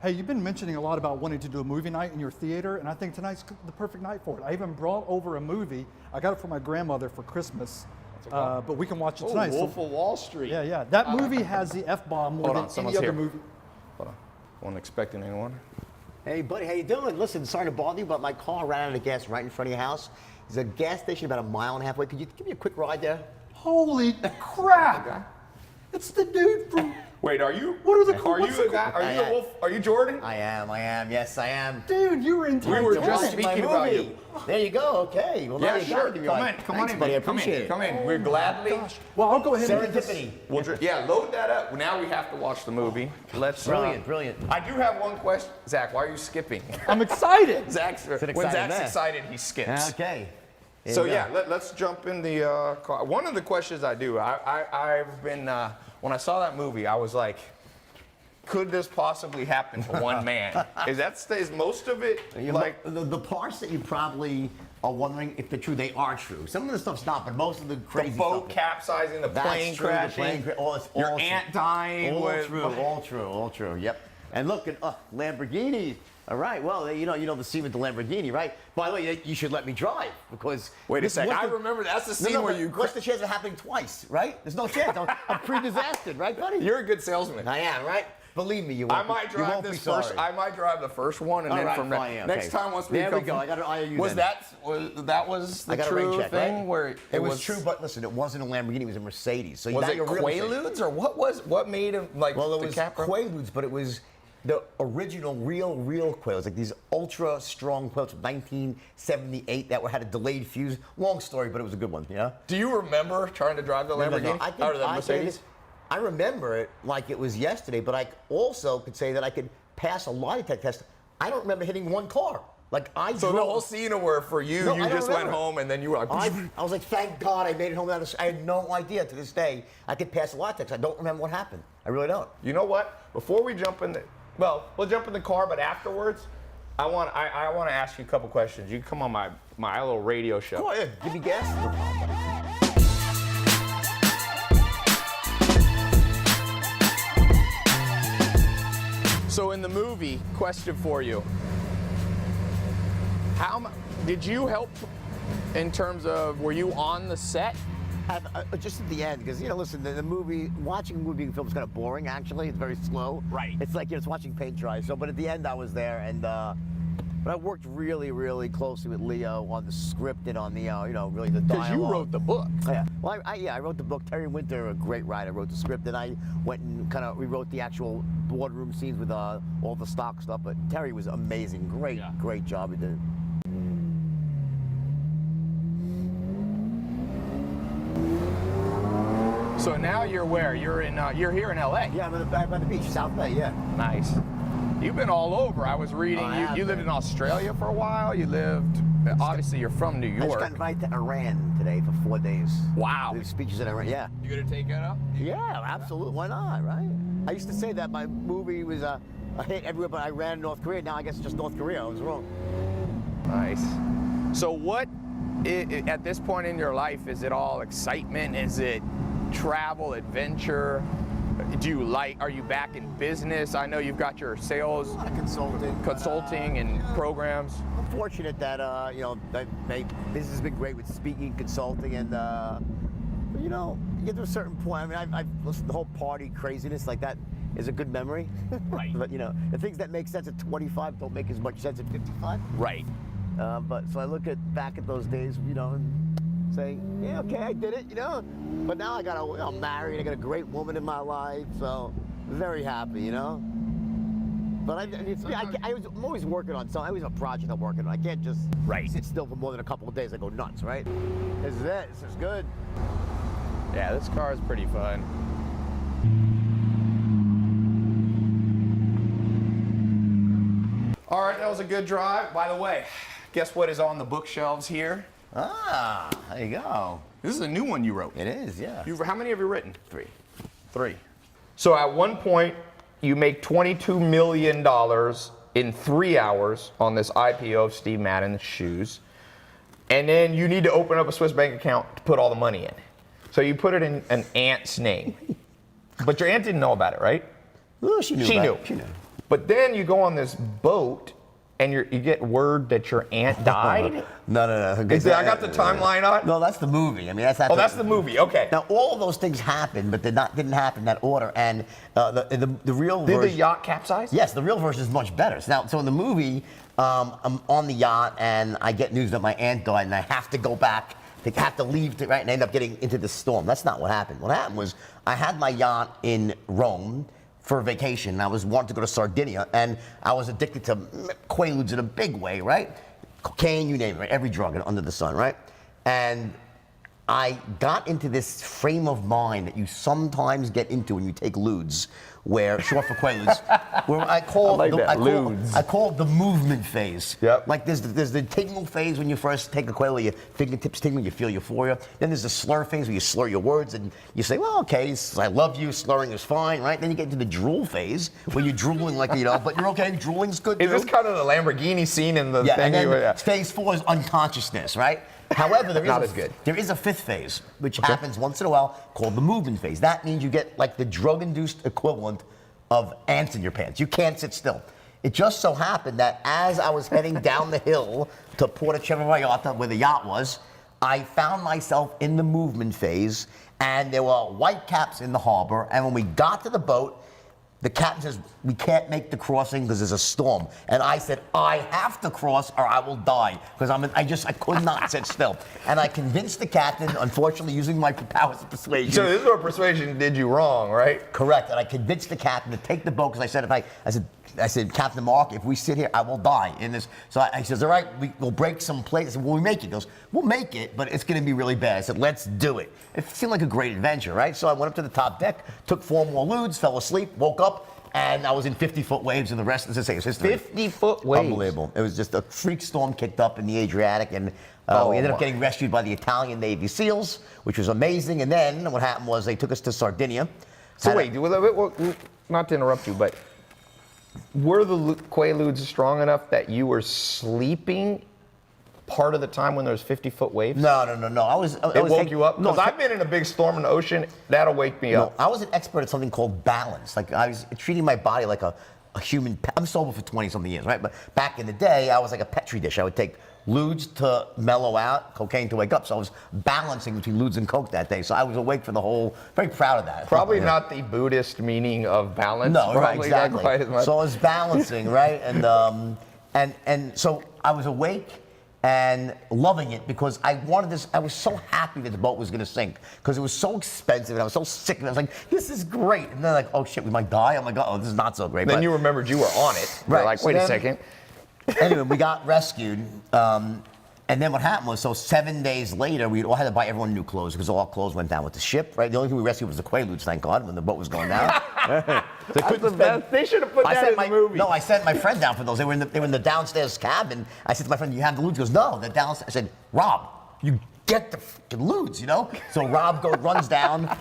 Hey, you've been mentioning a lot about wanting to do a movie night in your theater, and I think tonight's the perfect night for it. I even brought over a movie. I got it for my grandmother for Christmas, but we can watch it tonight. Wolf of Wall Street. Yeah, yeah. That movie has the F-bomb more than any other movie. Hold on. Wasn't expecting anyone. Hey, buddy, how you doing? Listen, sorry to bother you, but my car ran out of gas right in front of your house. There's a gas station about a mile and a half away. Could you give me a quick ride there? Holy crap! It's the dude from... Wait, are you? What are the? Are you the guy? Are you the Wolf? Are you Jordan? I am. Yes, I am. Dude, you were in time. We were just speaking about you. There you go. Okay. Well, Yeah, now you sure. got it. Come on in, buddy. I come appreciate in. it. Come in. We're gladly. Well, I'll go ahead and get Serendipity. Yeah, load that up. Now we have to watch the movie. Let's. Brilliant. I do have one question, Zach. Why are you skipping? I'm excited. When Zach's excited, he skips. Okay. So yeah, let's jump in the car. One of the questions I do, I've been when I saw that movie, I was like, could this possibly happen to one man? Is most of it like the parts that you probably are wondering if they're true? They are true. Some of the stuff's not, but most of the crazy the boat stuff. capsizing, the plane crashing, your aunt dying? All true. Yep. And look at Lamborghini. All right. Well, you know the scene with the Lamborghini, right? By the way, you should let me drive because. Wait a second. I remember that's the scene where you. What's the chance of it happening twice, right? There's no chance. I'm pre-disastered, right, buddy? You're a good salesman. I am, right? Believe me, you won't. I might drive this first. I might drive the first one, and then from next time once we there come. We go. I got an IOU. Was the true thing right? where it was true? But listen, it wasn't a Lamborghini. It was a Mercedes. So was it Quaaludes or what made him like? Well, it the was Quaaludes, but it was the original real Quaaludes, like these ultra strong Quaaludes from 1978 that had a delayed fuse. Long story, but it was a good one. Yeah. Do you remember trying to drive the Lamborghini or the Mercedes? I remember it like it was yesterday, but I also could say that I could pass a lie detector test. I don't remember hitting one car. So the whole scene where for you, you just went home and then you were like... I was like, thank God I made it home without I had no idea to this day I could pass a lie detector. I don't remember what happened. I really don't. You know what? Before we jump in we'll jump in the car, but afterwards, I want to ask you a couple questions. You can come on my little radio show. Come on, yeah, give me gas. So in the movie, question for you. Did you help in terms of, were you on the set? Just at the end, because, listen, the movie, watching a movie film is kind of boring, actually. It's very slow. Right. It's like, it's watching paint dry. But at the end, I was there, and but I worked really, really closely with Leo on the script and on the, really the dialogue. Because you wrote the book. Yeah. Well, I wrote the book. Terry Winter, a great writer, wrote the script, and I went and kind of rewrote the actual boardroom scenes with all the stock stuff. But Terry was amazing. Great job he did. So now you're where? You're here in LA. Yeah, I'm on the beach, South Bay. Yeah. Nice. You've been all over. I was reading. You lived in Australia for a while. You lived. Obviously, you're from New York. I just got invited to Iran today for 4 days. Wow. There's speeches in Iran. Yeah. You gonna take that up? Yeah, absolutely. Why not? Right. I used to say that my movie was a hit everywhere, but Iran and North Korea. Now I guess it's just North Korea. I was wrong. Nice. So what? At this point in your life, is it all excitement? Is it travel, adventure? Are you back in business? I know you've got your sales, a lot of consulting and programs. I'm fortunate that my business has been great with speaking, consulting, and you get to a certain point. I mean, I've listened to the whole party craziness like that is a good memory. Right. But the things that make sense at 25 don't make as much sense at 55. Right. But so I look back at those days, and say, yeah, okay, I did it, But now I'm married, I got a great woman in my life, so very happy, But I'm always working on something. I always have a project I'm working on. I can't just sit still for more than a couple of days. I go nuts, right? This is it. This is good. Yeah, this car is pretty fun. All right, that was a good drive. By the way, guess what is on the bookshelves here? Ah, there you go. This is a new one you wrote. It is, yeah. How many have you written? 3. 3. So at one point, you make $22 million in 3 hours on this IPO of Steve Madden's shoes. And then you need to open up a Swiss bank account to put all the money in. So you put it in an aunt's name. But your aunt didn't know about it, right? Well, she knew. She knew. But then you go on this boat and you get word that your aunt died. No. I got the timeline on. No, that's the movie. I mean, that's Oh, that's the movie. Okay. Now, all of those things happened, but didn't happen in that order. And the real Did version, the yacht capsize? Yes, the real version is much better. So in the movie, I'm on the yacht and I get news that my aunt died, and I have to go back. They have to leave, right? And I end up getting into the storm. That's not what happened. What happened was I had my yacht in Rome for a vacation. I was wanting to go to Sardinia, and I was addicted to Quaaludes in a big way, right? Cocaine, you name it, right? Every drug under the sun, right? And I got into this frame of mind that you sometimes get into when you take ludes, where short for Quaaludes, where I call it the movement phase. Yep. Like there's the tingle phase when you first take a Quaalude, your fingertips tingle, you feel euphoria. Then there's the slur phase where you slur your words and you say, well, okay, I love you, slurring is fine, right? Then you get into the drool phase where you're drooling like, but you're okay, drooling's good too. Is this kind of the Lamborghini scene in the yeah, thing? And then phase 4 is unconsciousness, right? However, there is a fifth phase, which happens once in a while, called the movement phase. That means you get like the drug-induced equivalent of ants in your pants. You can't sit still. It just so happened that as I was heading down the hill to Porto Vallarta, where the yacht was, I found myself in the movement phase, and there were white caps in the harbor. And when we got to the boat, the captain says, we can't make the crossing because there's a storm. And I said, I have to cross or I will die. Because I could not sit still. And I convinced the captain, unfortunately using my powers of persuasion. So this is where persuasion did you wrong, right? Correct. And I convinced the captain to take the boat because I said, Captain Mark, if we sit here, I will die in this. So I says, all right, we'll break some plates. I said, will we make it? He goes, we'll make it, but it's going to be really bad. I said, let's do it. It seemed like a great adventure, right? So I went up to the top deck, took 4 more ludes, fell asleep, woke up, and I was in 50-foot waves, and the rest, as I say, is history. 50-foot waves. Unbelievable. It was just a freak storm kicked up in the Adriatic, and we ended up getting rescued by the Italian Navy SEALs, which was amazing. And then what happened was they took us to Sardinia. So wait, not to interrupt you, but were the Quaaludes strong enough that you were sleeping part of the time when there was 50-foot waves? No. It woke you up? Because I've been in a big storm in the ocean. That'll wake me up. I was an expert at something called balance. Like I was treating my body like a human. I'm sober for 20-something years, right? But back in the day, I was like a Petri dish. I would take ludes to mellow out, cocaine to wake up. So I was balancing between ludes and coke that day. So I was awake for the whole. Very proud of that. Probably not the Buddhist meaning of balance. No, right, Probably exactly. not quite as much. So I was balancing, right? And so I was awake and loving it because I wanted this. I was so happy that the boat was going to sink because it was so expensive and I was so sick. And I was like, this is great. And then like, oh shit, we might die. I'm like, oh, this is not so great. Then you remembered you were on it. Right. You're like, wait a second. Anyway, we got rescued. And then what happened was, so 7 days later, we all had to buy everyone new clothes because all our clothes went down with the ship, right? The only thing we rescued was the Quaaludes, thank God, when the boat was going down. They should have put that in the movie. No, I sent my friend down for those. They were in the downstairs cabin. I said to my friend, you have the ludes? He goes, no, they're downstairs. I said, Rob, you get the fucking ludes, So Rob runs down.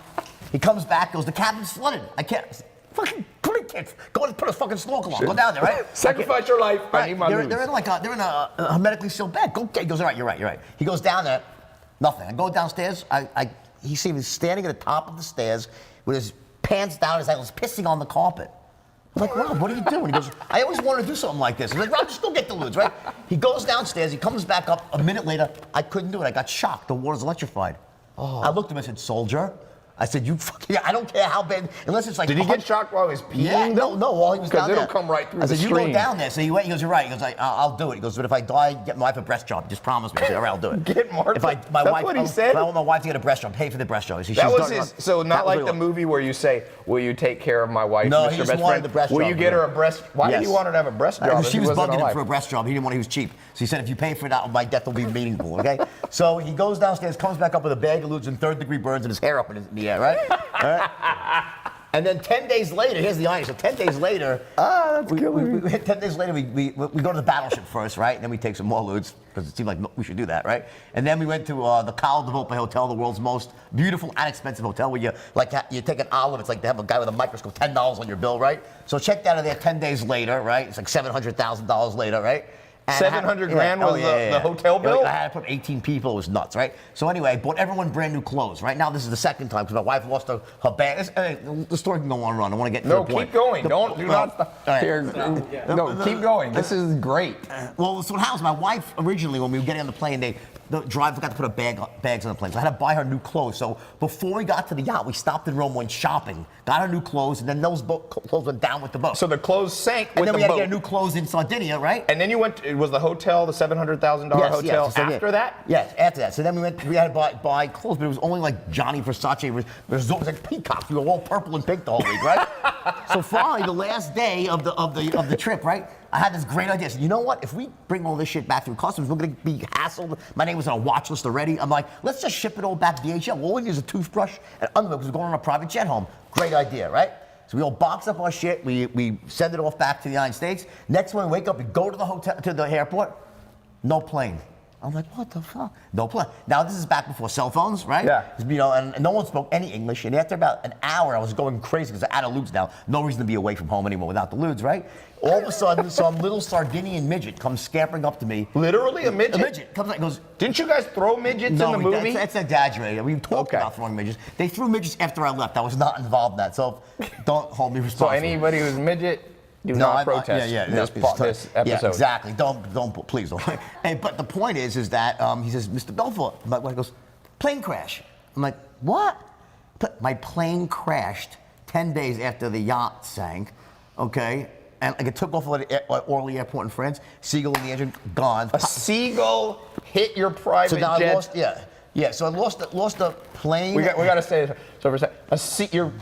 He comes back, goes, the cabin's flooded. I can't. Fucking go and put a fucking snorkel on. Go down there, right? Sacrifice your life. Right. I need my ludes. They're in a hermetically sealed bag. Go. He goes, all right, you're right. He goes down there. Nothing. I go downstairs. He sees me standing at the top of the stairs with his pants down. His ankles, pissing on the carpet. I'm like, Rob, what are you doing? He goes, I always wanted to do something like this. I'm like, Rob, just go get the ludes, right? He goes downstairs. He comes back up. A minute later, I couldn't do it. I got shocked. The water's electrified. Oh. I looked at him and said, soldier. I said, you fucking, I don't care how bad, unless it's like. Did he get shocked while he was peeing? Yeah, no, while he was down there. Because it'll come right through the stream. I said, you go down there. So he went, he goes, you're right. He goes, I'll do it. He goes, but if I die, get my wife a breast job. Just promise me. I said, all right, I'll do it. Get Mark. That's what he said? If I want my wife to get a breast job, pay for the breast job. That was his, so not like the movie where you say, will you take care of my wife, no, Mr. he just Best wanted Friend? the breast Will job, you get her a breast? Why did he want her to have a breast job? She was bugging him for a breast job. He didn't want, he was cheap. So he said, if you pay for it out, my death will be meaningful, okay? So he goes downstairs, comes back up with a bag of ludes and 3rd-degree burns and his hair up in the air, right? All right? And then 10 days later, here's the irony. So 10 days later, 10 days later, we go to the battleship first, right? And then we take some more ludes because it seemed like we should do that, right? And then we went to the Cala de Volpe Hotel, the world's most beautiful and expensive hotel, where you take an olive. It's like they have a guy with a microscope, $10 on your bill, right? So check that out there 10 days later, right? It's like $700,000 later, right? And 700 grand was the hotel bill? I had to put 18 people. It was nuts, right? So anyway, I bought everyone brand new clothes. Right now, this is the second time because my wife lost her bag. The story can go on and on. I want to get to the point. No, keep going. Do not stop. Right. Here, no, keep going. This is great. Well, so what happens? My wife originally, when we were getting on the plane, the driver forgot to put bags on the plane. So I had to buy her new clothes. So before we got to the yacht, we stopped in Rome, went shopping, got her new clothes, and then those clothes went down with the boat. So the clothes sank with the boat. And then we had to get new clothes in Sardinia, right? And then you went. It was the hotel, the $700,000 hotel. So after that? Yes, after that. So then we had to buy clothes, but it was only like Johnny Versace resort. It was like peacocks. We were all purple and pink the whole week, right? So finally, the last day of the trip, right? I had this great idea. I said, you know what? If we bring all this shit back through customs, we're going to be hassled. My name was on a watch list already. I'm like, let's just ship it all back to DHL. All we need is a toothbrush and underwear because we're going on a private jet home. Great idea, right? So we all box up our shit. We send it off back to the United States. Next morning, we wake up, we go to the hotel, to the airport. No plane. I'm like, what the fuck? No plane. Now, this is back before cell phones, right? Yeah. You know, and no one spoke any English. And after about an hour, I was going crazy because I'm out of lewds now. No reason to be away from home anymore without the lewds, right? All of a sudden, some little Sardinian midget comes scampering up to me. Literally a midget? A midget comes and goes, didn't you guys throw midgets in the movie? That's exaggerated. We talked about throwing midgets. They threw midgets after I left. I was not involved in that. So don't hold me responsible. So anybody who's midget, do not protest this episode. Yeah, exactly. Please don't. Hey, but the point is that he says, Mr. Belfort. My wife goes, plane crash. I'm like, what? My plane crashed 10 days after the yacht sank. Okay. And like it took off at Orly Airport in France. Seagull in the engine, gone. A seagull hit your private jet. I lost, so I lost the plane. We got to say this. So for a second,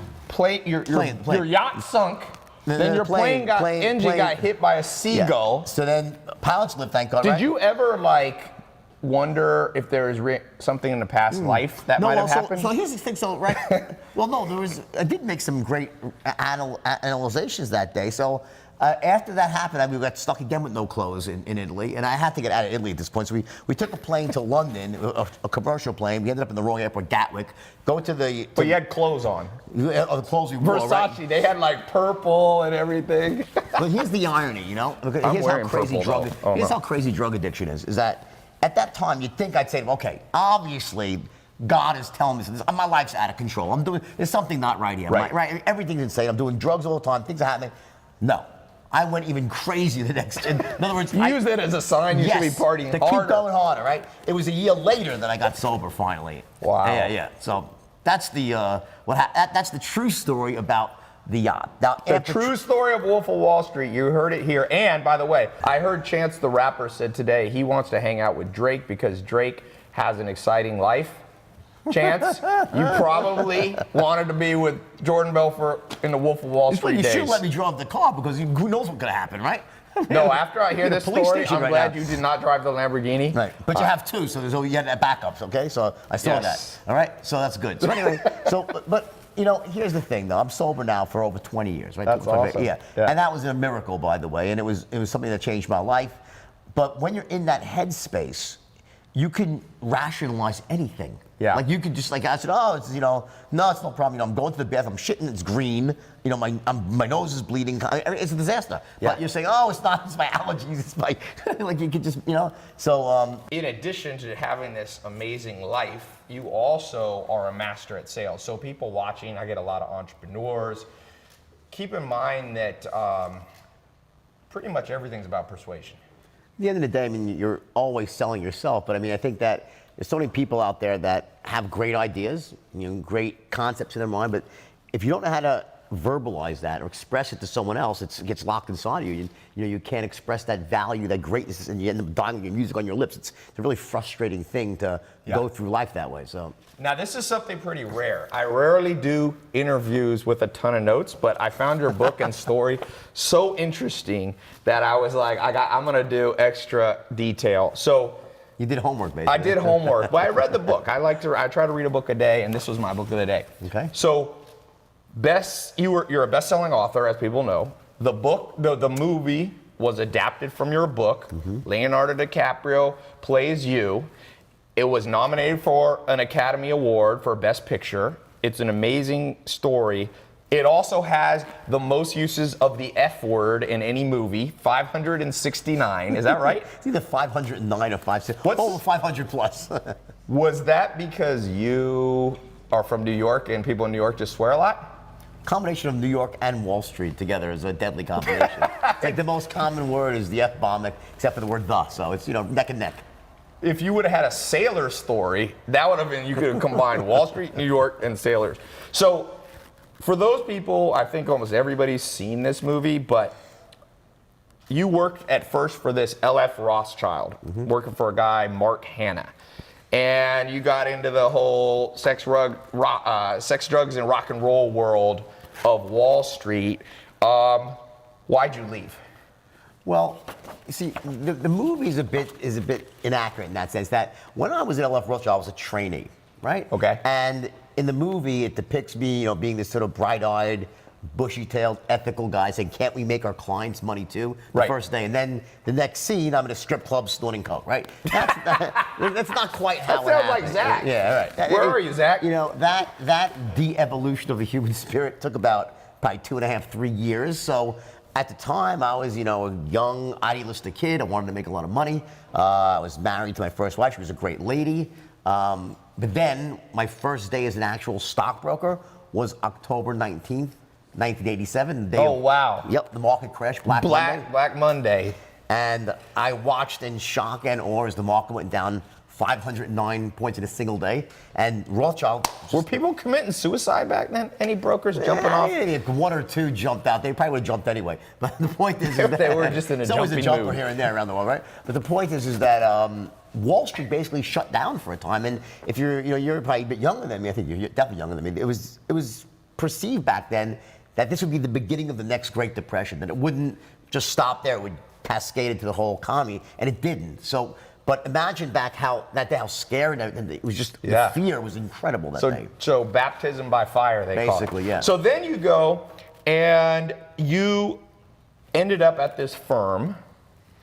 your yacht sunk. Then your engine got hit by a seagull. Yeah. So then pilots lived, thank God. Did you ever wonder if there was something in the past life that might have happened? So here's the thing. So well, no, I did make some great analyzations that day. So after that happened, we got stuck again with no clothes in Italy, and I had to get out of Italy at this point. So we took a plane to London, a commercial plane. We ended up in the wrong airport, Gatwick. But you had clothes on. The clothes we wore, Versace, they had purple and everything. But here's the irony, you know? Here's how crazy drug addiction is that at that time, you'd think I'd say, okay, obviously, God is telling me this. My life's out of control. There's something not right here. Right? Everything's insane. I'm doing drugs all the time. Things are happening. No. I went even crazy the next. In other words, you used it as a sign you should be partying to harder. Keep going harder, right? It was a year later that I got sober finally. Wow. Yeah. So that's that's the true story about the yacht. Now, the true story of Wolf of Wall Street. You heard it here. And by the way, I heard Chance the Rapper said today he wants to hang out with Drake because Drake has an exciting life. Chance, you probably wanted to be with Jordan Belfort in the Wolf of Wall Street days. You should let me drive the car because who knows what's going to happen, right? No, after I hear this story, I'm glad you did not drive the Lamborghini. Right, but you have two, so you had backups, okay? So I saw that. All right, so that's good. So anyway, but you know, here's the thing, though. I'm sober now for over 20 years, right? That's awesome. Yeah, and that was a miracle, by the way, and it was something that changed my life. But when you're in that headspace, you can rationalize anything. Yeah. Like you could just I said, no, it's no problem. You know, I'm going to the bathroom, I'm shitting, it's green. You know, my nose is bleeding. It's a disaster. Yeah. But you're saying, oh, it's not. It's my allergies. It's my like you could just So. In addition to having this amazing life, you also are a master at sales. So people watching, I get a lot of entrepreneurs. Keep in mind that pretty much everything's about persuasion. At the end of the day, I mean, you're always selling yourself. But I mean, I think that there's so many people out there that have great ideas, great concepts in their mind, but if you don't know how to verbalize that or express it to someone else, it gets locked inside of you. You can't express that value, that greatness, and you end up dying with your music on your lips. It's a really frustrating thing to go through life that way. So now this is something pretty rare. I rarely do interviews with a ton of notes, but I found your book and story so interesting that I was like, I'm gonna do extra detail. So. You did homework, basically. I did homework. Well, I read the book. I try to read a book a day, and this was my book of the day. Okay. So, you're a best-selling author, as people know. The book, the movie was adapted from your book. Mm-hmm. Leonardo DiCaprio plays you. It was nominated for an Academy Award for Best Picture. It's an amazing story. It also has the most uses of the F word in any movie, 569. Is that right? It's either 509 or 560. What's- Over 500 plus. Was that because you are from New York and people in New York just swear a lot? Combination of New York and Wall Street together is a deadly combination. It's like the most common word is the F-bomb, except for the word the. So it's, neck and neck. If you would have had a sailor story, that would have been, you could have combined Wall Street, New York, and sailors. So for those people, I think almost everybody's seen this movie, but you worked at first for this L.F. Rothschild, working for a guy, Mark Hanna. And you got into the whole sex, drugs, and rock and roll world of Wall Street. Why'd you leave? Well, you see, the movie is a bit inaccurate in that sense that when I was at L.F. Rothschild, I was a trainee, right? Okay. And in the movie, it depicts me, being this sort of bright-eyed, bushy-tailed, ethical guy saying, "Can't we make our clients money too?" The Right. first day, and then the next scene, I'm in a strip club snorting coke, right? That's not quite how That it sounds like happened. Zach. Yeah, right. Where are you, Zach? That de-evolution of the human spirit took about probably 2.5, 3 years. So at the time, I was, a young, idealistic kid. I wanted to make a lot of money. I was married to my first wife. She was a great lady. But then my first day as an actual stockbroker was October 19th, 1987. Oh, wow. Yep, the market crashed, Black Monday. Black Monday. And I watched in shock and awe as the market went down 509 points in a single day. And Rothschild... Were people committing suicide back then? Any brokers jumping off? Yeah, one or two jumped out. They probably would have jumped anyway. But the point is If that they were just in a it's always a jumping jumper mood. here and there around the world, right? But the point is that Wall Street basically shut down for a time. And if you're probably a bit younger than me. I think you're definitely younger than me. It was perceived back then that this would be the beginning of the next Great Depression. That it wouldn't just stop there. It would cascade into the whole economy, and it didn't. So. But imagine back how scared and it was just Yeah. the fear was incredible that day. So baptism by fire, they call it. Basically, yeah. So then you go and you ended up at this firm.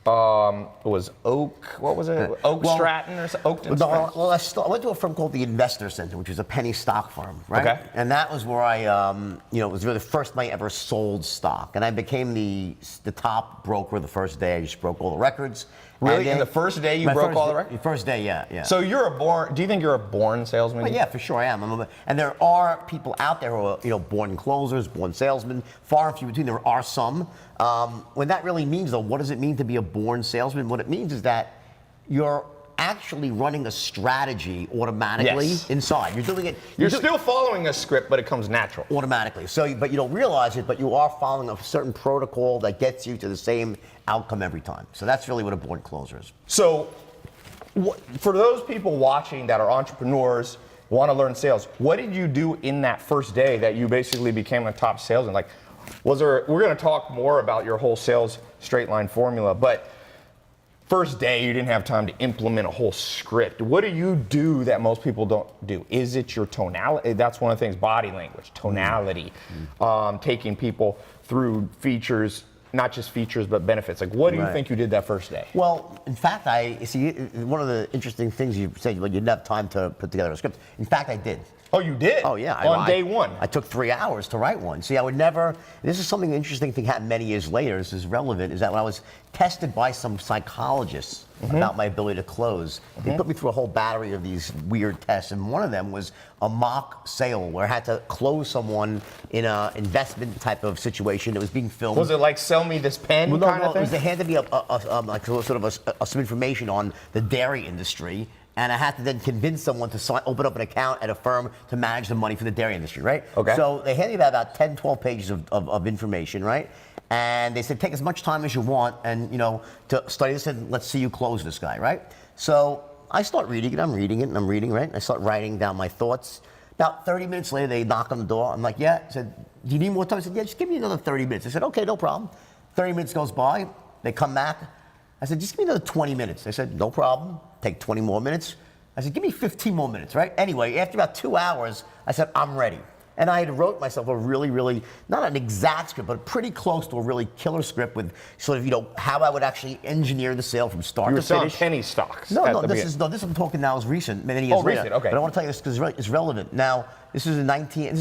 It was Oak. What was it? Oak Stratton or something? Oakton Stratton? Well, I went to a firm called the Investor Center, which was a penny stock firm, right? Okay. And that was where I, it was really the first time I ever sold stock, and I became the top broker the first day. I just broke all the records. Really? And then- In the first day you my broke first all the day- records? First day, yeah. So do you think you're a born salesman? Well, yeah, for sure I am. And there are people out there who are, born closers, born salesmen, far and few between. There are some. When that really means, though, what does it mean to be a born salesman? What it means is that you're actually running a strategy automatically Yes. inside. You're doing it. You're still following a script, but it comes natural. Automatically. But you don't realize it, but you are following a certain protocol that gets you to the same outcome every time. So that's really what a born closer is. So for those people watching that are entrepreneurs, want to learn sales, what did you do in that first day that you basically became a top salesman? Like, we're going to talk more about your whole sales straight line formula, but first day you didn't have time to implement a whole script. What do you do that most people don't do? Is it your tonality? That's one of the things, body language, tonality, taking people through features, not just features, but benefits. Like, what do you think you did that first day? Well, in fact, one of the interesting things you said, you didn't have time to put together a script. In fact, I did. Oh, you did? Oh, yeah. On day one? I took 3 hours to write one. See, I would never, this is something interesting thing happened many years later, this is relevant, is that when I was tested by some psychologists about my ability to close, they put me through a whole battery of these weird tests, and one of them was a mock sale where I had to close someone in an investment type of situation. It was being filmed. Was it like sell me this pen Well, kind no, of thing? it was they handed me some information on the dairy industry, and I had to then convince someone to open up an account at a firm to manage the money for the dairy industry, right? Okay. So they handed me about 10, 12 pages of information, right? And they said, take as much time as you want and, to study this, and let's see you close this guy, right? So I start reading it, I'm reading, right? I start writing down my thoughts. About 30 minutes later, they knock on the door. I'm like, yeah. I said, do you need more time? I said, yeah, just give me another 30 minutes. I said, okay, no problem. 30 minutes goes by. They come back. I said, just give me another 20 minutes. They said, no problem. Take 20 more minutes. I said, give me 15 more minutes, right? Anyway, after about 2 hours, I said, I'm ready. And I had wrote myself a really, really, not an exact script, but pretty close to a really killer script with sort of, how I would actually engineer the sale from start You were to selling finish. penny stocks. This I'm talking now is recent, many years later. Recent, okay. But I want to tell you this because it's relevant. Now, this is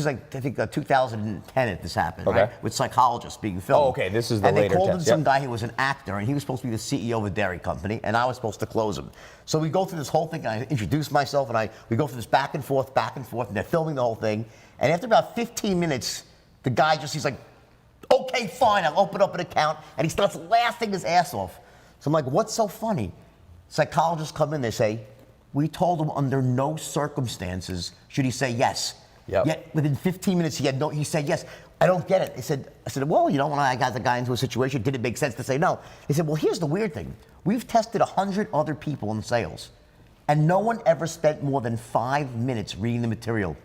like, I think 2010 that this happened, Okay. right? With psychologists being filmed. Oh, okay, this is the and later they called in test, some yep. guy who was an actor, and he was supposed to be the CEO of a dairy company, and I was supposed to close him. So we go through this whole thing, and I introduce myself, and we go through this back and forth, and they're filming the whole thing. And after about 15 minutes, the guy he's like, okay, fine, I'll open up an account, and he starts laughing his ass off. So I'm like, what's so funny? Psychologists come in, they say, we told him under no circumstances should he say yes. Yep. Yet within 15 minutes, he said yes. I don't get it. I said, well, when I got the guy into a situation, did it make sense to say no? He said, well, here's the weird thing. We've tested 100 other people in sales, and no one ever spent more than 5 minutes reading the material.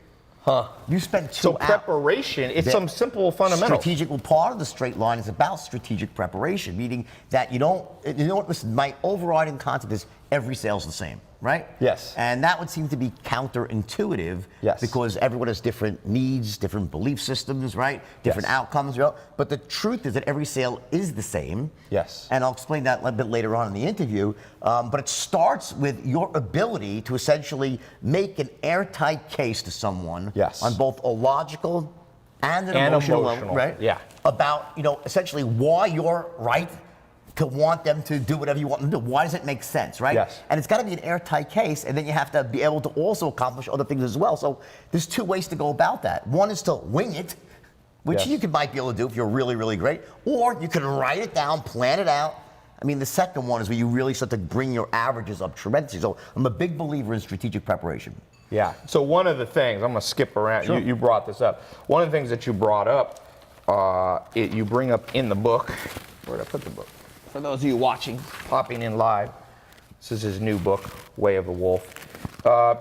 Huh. You spent 2 So hours. preparation, it's some simple fundamentals. Part of the straight line is about strategic preparation, meaning that listen, my overriding concept is every sale's the same, right? Yes. And that would seem to be counterintuitive. Yes. Because everyone has different needs, different belief systems, right? Different Yes. outcomes. But the truth is that every sale is the same. Yes. And I'll explain that a little bit later on in the interview. But it starts with your ability to essentially make an airtight case to someone. Yes. On both a logical and an emotional level, right? Yeah. About, essentially why you're right to want them to do whatever you want them to do. Why does it make sense, right? Yes. And it's got to be an airtight case, and then you have to be able to also accomplish other things as well. So there's 2 ways to go about that. One is to wing it, which Yes. might be able to do if you're really, really great, or you can write it down, plan it out. I mean, the second one is where you really start to bring your averages up tremendously. So I'm a big believer in strategic preparation. Yeah. So one of the things, I'm going to skip around. Sure. You brought this up. One of the things that you brought up, you bring up in the book. Where did I put the book? For those of you watching, popping in live, this is his new book, Way of the Wolf.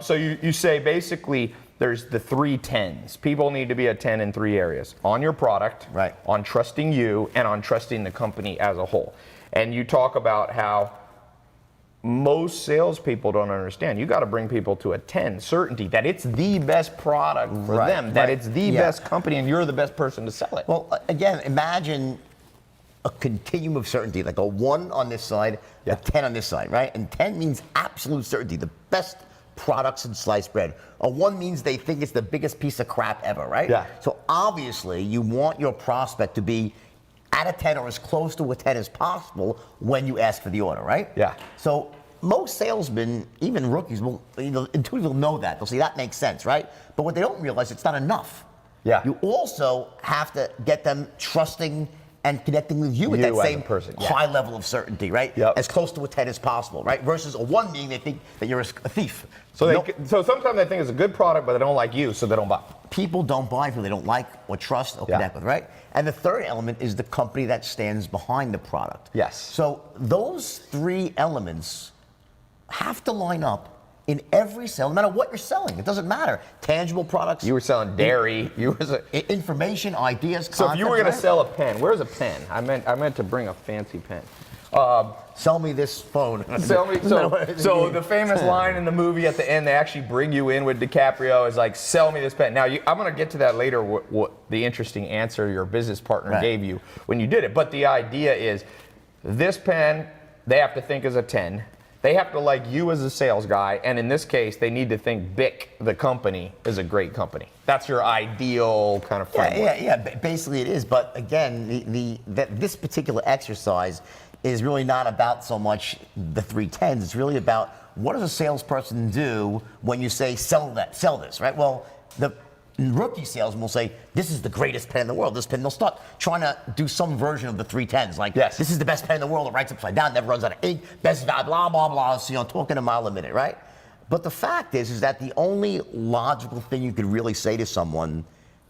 So you say basically there's the 3 10s. People need to be a 10 in 3 areas: on your product, right, on trusting you, and on trusting the company as a whole. And you talk about how most salespeople don't understand. You got to bring people to a 10 certainty that it's the best product for them, that it's the best company, and you're the best person to sell it. Well, again, imagine a continuum of certainty, like a 1 on this side, a 10 on this side, right? And 10 means absolute certainty, the best products in sliced bread. A 1 means they think it's the biggest piece of crap ever, right? Yeah. So obviously, you want your prospect to be at a 10 or as close to a 10 as possible when you ask for the order, right? Yeah. So most salesmen, even rookies, will intuitively know that. They'll say that makes sense, right? But what they don't realize, it's not enough. Yeah. You also have to get them trusting and connecting with you at that as a same person, high level of certainty, right? Yep. As close to a 10 as possible, right? Versus a 1 being they think that you're a thief. So so sometimes they think it's a good product, but they don't like you, so they don't buy. People don't buy who they don't like or trust or connect with, right? And the third element is the company that stands behind the product. Yes. So those 3 elements have to line up in every sale, no matter what you're selling. It doesn't matter. Tangible products. You were selling dairy. Information, ideas, So concepts, if you were going right? to sell a pen, where's a pen? I meant to bring a fancy pen. Sell me this phone. So the famous line in the movie at the end, they actually bring you in with DiCaprio, is like, sell me this pen. Now, I'm going to get to that later, what the interesting answer your business partner gave you when you did it. But the idea is, this pen, they have to think as a 10. They have to like you as a sales guy, and in this case, they need to think BIC, the company, is a great company. That's your ideal kind of framework. Yeah. Basically, it is. But again, this particular exercise is really not about so much the 3 10s. It's really about what does a salesperson do when you say sell this, right? Well, the rookie salesman will say, this is the greatest pen in the world. This pen, they'll start trying to do some version of the 3 10s. Like, this is the best pen in the world. It writes upside down, never runs out of ink, best value, blah, blah, blah. So, talking a mile a minute, right? But the fact is that the only logical thing you could really say to someone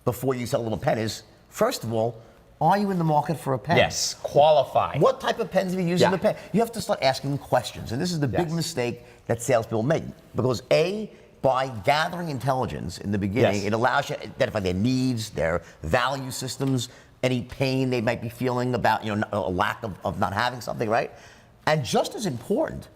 before you sell them a pen is, first of all, are you in the market for a pen? Yes, qualify. What type of pens are you using the pen? You have to start asking questions. And this is the big mistake that salespeople make. Because by gathering intelligence in the beginning, it allows you to identify their needs, their value systems, any pain they might be feeling about a lack of not having something, right? And just as important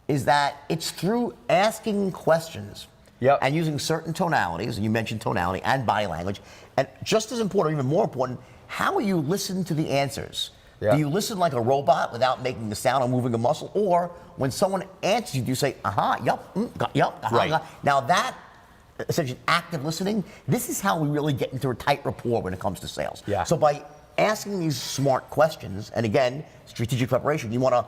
is that it's through asking questions Yep. and using certain tonalities, and you mentioned tonality and body language, and just as important, even more important, how will you listen to the answers? Yeah. Do you listen like a robot without making a sound or moving a muscle, or when someone answers you, do you say, yup, yup, Right. Now that, essentially active listening, this is how we really get into a tight rapport when it comes to sales. Yeah. So by asking these smart questions, and again, strategic preparation, you want to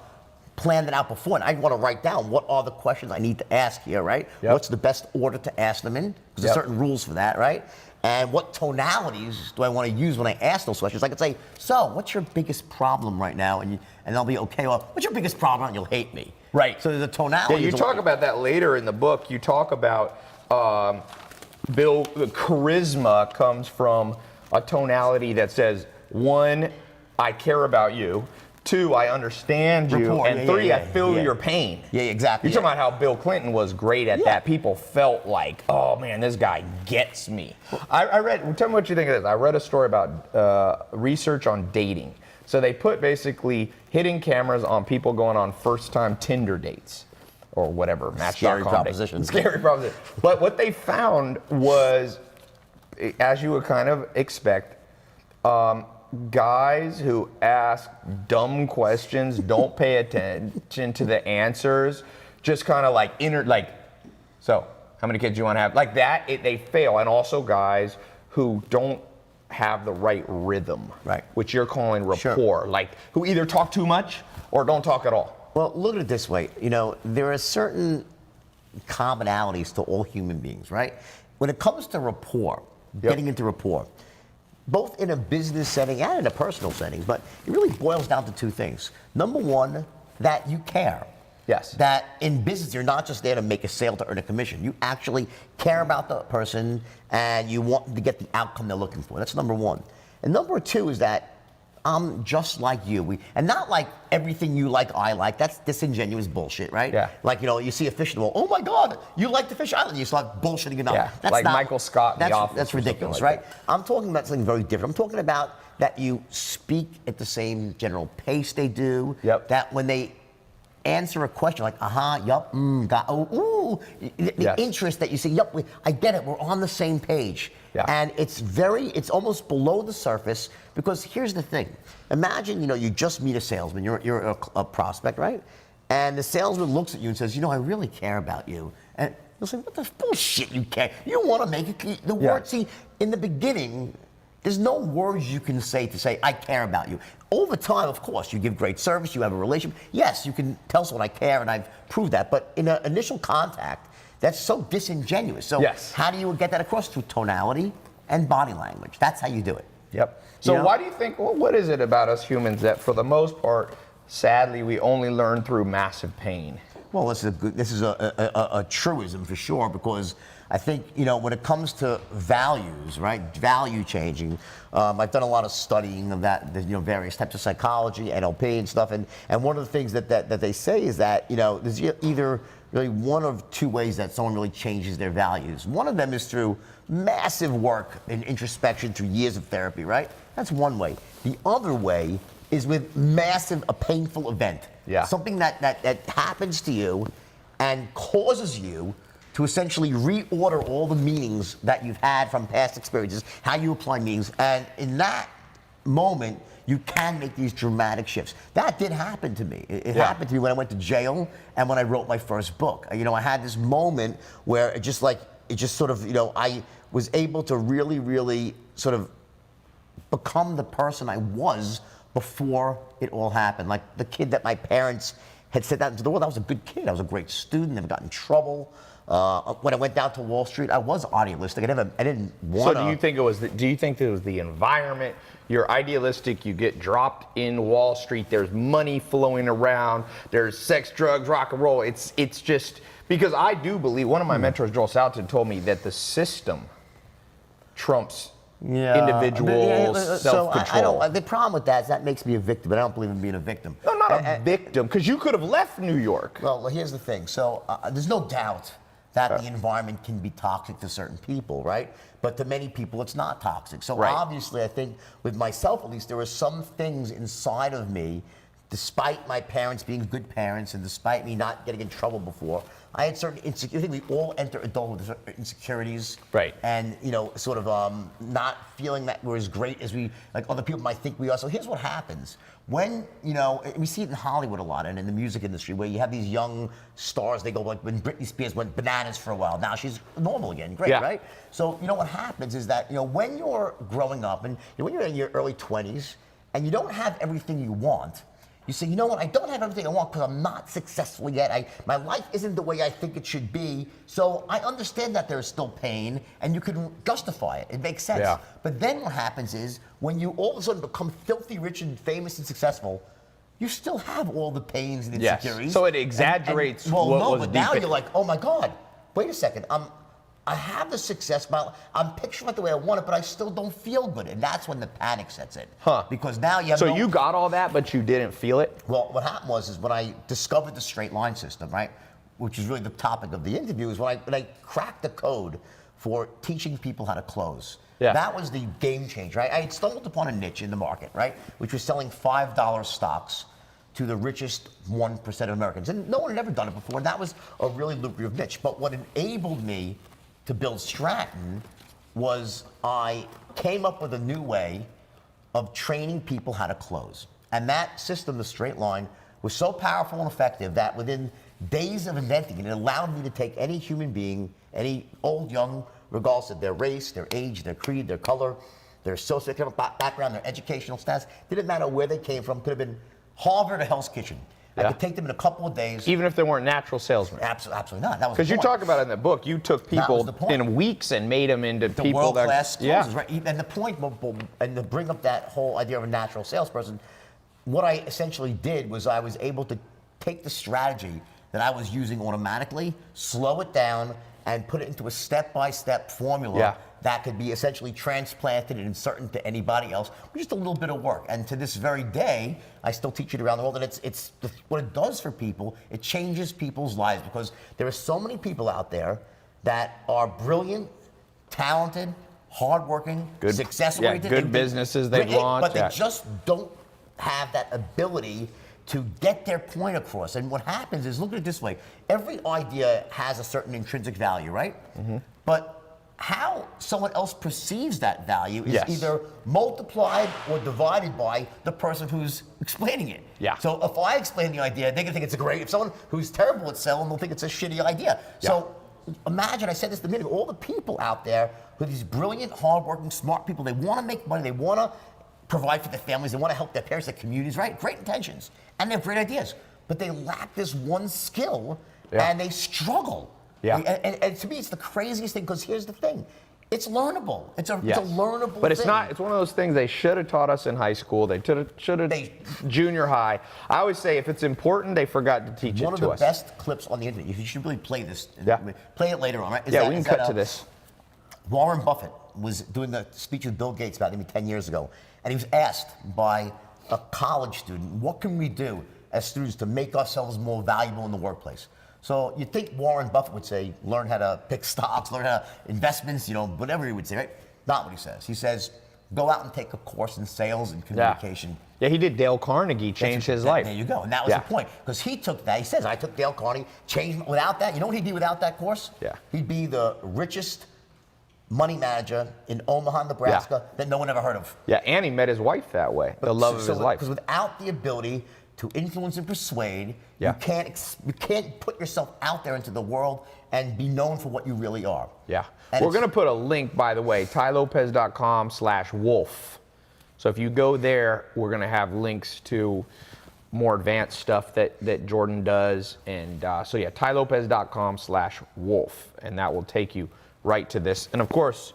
plan that out before, and I want to write down what are the questions I need to ask here, right? Yep. What's the best order to ask them in? Because there's certain rules for that, right? And what tonalities do I want to use when I ask those questions? I could say, so what's your biggest problem right now? And they'll be, okay, well, what's your biggest problem? And you'll hate me. Right. So there's a tonality. Yeah, you talk about that later in the book. You talk about Bill, the charisma comes from a tonality that says, 1, I care about you. 2, I understand you. Rapport, And 3, I feel your pain. Yeah, exactly. You're talking about how Bill Clinton was great at that. People felt like, oh man, this guy gets me. I read, tell me what you think of this. I read a story about research on dating. So they put basically hidden cameras on people going on first time Tinder dates or whatever. Scary Match.com proposition. Scary proposition. But what they found was, as you would kind of expect, guys who ask dumb questions, don't pay attention to the answers, just kind of like so how many kids do you want to have? Like that, they fail. And also guys who don't have the right rhythm, right? Which you're calling rapport, Sure. like who either talk too much or don't talk at all. Well, look at it this way. You know, there are certain commonalities to all human beings, right? When it comes to rapport, getting into rapport, both in a business setting and in a personal setting, but it really boils down to 2 things. Number 1, that you care. Yes. That in business, you're not just there to make a sale to earn a commission. You actually care about the person and you want to get the outcome they're looking for. That's number 1. And number 2 is that I'm just like you. And not like everything you like, I like. That's disingenuous bullshit, right? Yeah. Like, you know, you see a fish in the well, oh my God, you like the fish island. You start bullshitting it out. Yeah. That's like not, Michael Scott in The Office. That's or something ridiculous, like right? I'm talking about something very different. I'm talking about that you speak at the same general pace they do. Yep. That when they answer a question like, yup, got, ooh, the interest that you say, yup, I get it, we're on the same page. Yeah. And it's almost below the surface, because here's the thing. Imagine, you just meet a salesman, you're a prospect, right? And the salesman looks at you and says, I really care about you. And you'll say, what the bullshit you care? You want to make it, the word, see, in the beginning, there's no words you can say, I care about you. Over time, of course, you give great service, you have a relationship. Yes, you can tell someone I care, and I've proved that. But in an initial contact, that's so disingenuous. So how do you get that across? Through tonality and body language. That's how you do it. Yep. So why do you think, what is it about us humans that for the most part, sadly, we only learn through massive pain? Well, this is a truism for sure, because I think, when it comes to values, right, value changing, I've done a lot of studying of that, various types of psychology, NLP and stuff, and one of the things that they say is that, there's either really one of 2 ways that someone really changes their values. One of them is through massive work and introspection through years of therapy, right? That's one way. The other way is with a painful event. Yeah. Something that happens to you and causes you to essentially reorder all the meanings that you've had from past experiences, how you apply meanings, and in that moment, you can make these dramatic shifts. That did happen to me. It happened to me when I went to jail and when I wrote my first book. I had this moment where I was able to really, really sort of become the person I was before it all happened. Like the kid that my parents had sent out into the world. I was a good kid. I was a great student. Never got in trouble. When I went down to Wall Street, I was idealistic. I didn't want to. So do you think it was the environment? You're idealistic. You get dropped in Wall Street. There's money flowing around. There's sex, drugs, rock and roll. It's just because I do believe. One of my mentors, Joel Salatin, told me that the system trumps individual self-control. The problem with that is that makes me a victim, but I don't believe in being a victim. No, not a victim, because you could have left New York. Well, here's the thing. So there's no doubt that the environment can be toxic to certain people, right? But to many people, it's not toxic. So obviously, I think with myself at least, there were some things inside of me despite my parents being good parents and despite me not getting in trouble before, I had certain insecurities. I think we all enter adulthood with certain insecurities. Right. And, you know, sort of not feeling that we're as great as we, like other people might think we are. So here's what happens. When, you know, we see it in Hollywood a lot and in the music industry where you have these young stars, they go like when Britney Spears went bananas for a while. Now she's normal again, great, right? So, you know, what happens is that, you know, when you're growing up and when you're in your early 20s and you don't have everything you want, you say, you know what, I don't have everything I want because I'm not successful yet. My life isn't the way I think it should be. So I understand that there's still pain and you can justify it. It makes sense. Yeah. But then what happens is when you all of a sudden become filthy rich and famous and successful, you still have all the pains and insecurities. Yes. So it exaggerates well, what no, was but deep now in. you're like, oh my God, wait a second. I have the success, I'm picturing it the way I want it, but I still don't feel good. And that's when the panic sets in. Huh. Because now you have So you got all that, but you didn't feel it? Well, what happened was when I discovered the straight line system, right, which is really the topic of the interview, is when I cracked the code for teaching people how to close. Yeah. That was the game changer, right? I had stumbled upon a niche in the market, right, which was selling $5 stocks to the richest 1% of Americans. And no one had ever done it before. And that was a really lucrative niche. But what enabled me to build Stratton was I came up with a new way of training people how to close. And that system, the straight line, was so powerful and effective that within days of inventing it, it allowed me to take any human being, any old, young, regardless of their race, their age, their creed, their color, their socioeconomic background, their educational status, didn't matter where they came from, could have been Harvard or Hell's Kitchen. I could take them in a couple of days. Even if they weren't natural salesmen? Absolutely not. That was because you talk about it in the book, you took people in weeks and made them into the people that world-class closers, right? And the point, and to bring up that whole idea of a natural salesperson, what I essentially did was I was able to take the strategy that I was using automatically, slow it down, and put it into a step-by-step formula that could be essentially transplanted and inserted into anybody else with just a little bit of work. And to this very day, I still teach it around the world. And what it does for people, it changes people's lives because there are so many people out there that are brilliant, talented, hardworking, success-oriented. Good businesses they've launched. But they just don't have that ability to get their point across. And what happens is, look at it this way, every idea has a certain intrinsic value, right? Mm-hmm. But how someone else perceives that value is either multiplied or divided by the person who's explaining it. Yeah. So if I explain the idea, they're gonna think it's a great, if someone who's terrible at selling, they'll think it's a shitty idea. Yeah. So imagine, I said this a minute ago, all the people out there who are these brilliant, hardworking, smart people, they wanna make money, they wanna provide for their families, they wanna help their parents, their communities, right? Great intentions, and they have great ideas, but they lack this one skill and they struggle. Yeah. And to me, it's the craziest thing because here's the thing. It's learnable. It's a learnable thing. But it's not, it's one of those things they should have taught us in high school. They should have junior high. I always say if it's important, they forgot to teach it to us. One of the best clips on the internet, you should really play this. Play it later on, right? We can cut to this. Warren Buffett was doing a speech with Bill Gates about maybe 10 years ago. And he was asked by a college student, what can we do as students to make ourselves more valuable in the workplace? So you'd think Warren Buffett would say, learn how to pick stocks, learn how to investments, whatever he would say, right? Not what he says. He says, go out and take a course in sales and communication. Yeah, he did. Dale Carnegie changed his life. There you go. And that was the point. Because he took that. He says, I took Dale Carnegie, changed without that. You know what he'd be without that course? Yeah. He'd be the richest money manager in Omaha, Nebraska that no one ever heard of. Yeah, and he met his wife that way. The love of his life. Because without the ability to influence and persuade, you can't put yourself out there into the world and be known for what you really are. Yeah. And we're going to put a link, by the way, tylopez.com/wolf. So if you go there, we're going to have links to more advanced stuff that Jordan does. And so yeah, tylopez.com/wolf. And that will take you right to this. And of course,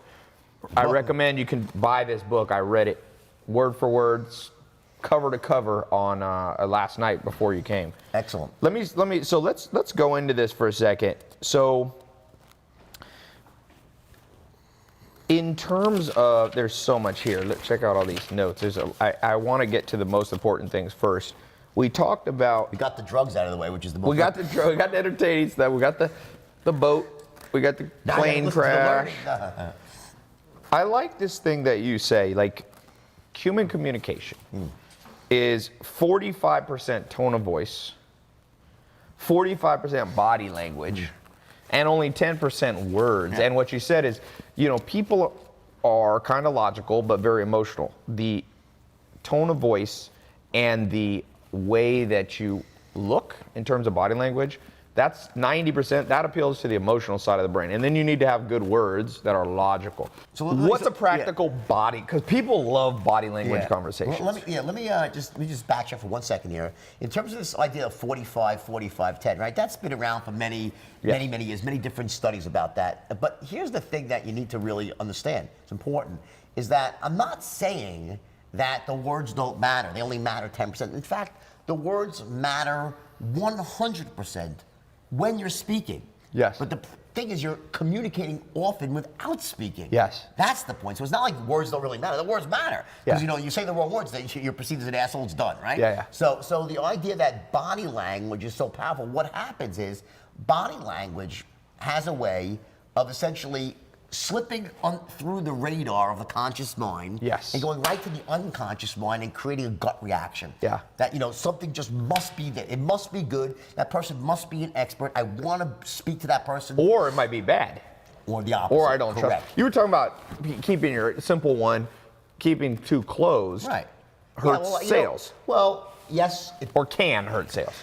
I recommend you can buy this book. I read it word for word, cover to cover on last night before you came. Excellent. So let's go into this for a second. So in terms of, there's so much here. Let's check out all these notes. I want to get to the most important things first. We talked about. We got the drugs out of the way, which is the most. We got the entertaining stuff. We got the boat. We got the plane crash. I like this thing that you say, like human communication is 45% tone of voice, 45% body language, and only 10% words. Yeah. And what you said is, you know, people are kind of logical but very emotional. The tone of voice and the way that you look in terms of body language, that's 90%. That appeals to the emotional side of the brain. And then you need to have good words that are logical. So what's a practical body? Because people love body language conversations. Well, let me just back up for 1 second here. In terms of this idea of 45, 45, 10, right? That's been around for many years, many different studies about that. But here's the thing that you need to really understand. It's important, is that I'm not saying that the words don't matter. They only matter 10%. In fact, the words matter 100%. When you're speaking. Yes. But the thing is, you're communicating often without speaking. Yes. That's the point. So it's not like words don't really matter. The words matter. Because, you know, you say the wrong words, then you're perceived as an asshole, it's done, right? Yeah, yeah. So the idea that body language is so powerful, what happens is body language has a way of essentially slipping through the radar of the conscious mind, and going right to the unconscious mind and creating a gut reaction. Yeah. That, you know, something just must be there. It must be good. That person must be an expert. I want to speak to that person. Or it might be bad. Or the opposite. Or I don't trust. You were talking about keeping your simple one, keeping too closed. Right. Hurts sales. Well, yes. Or can hurt sales.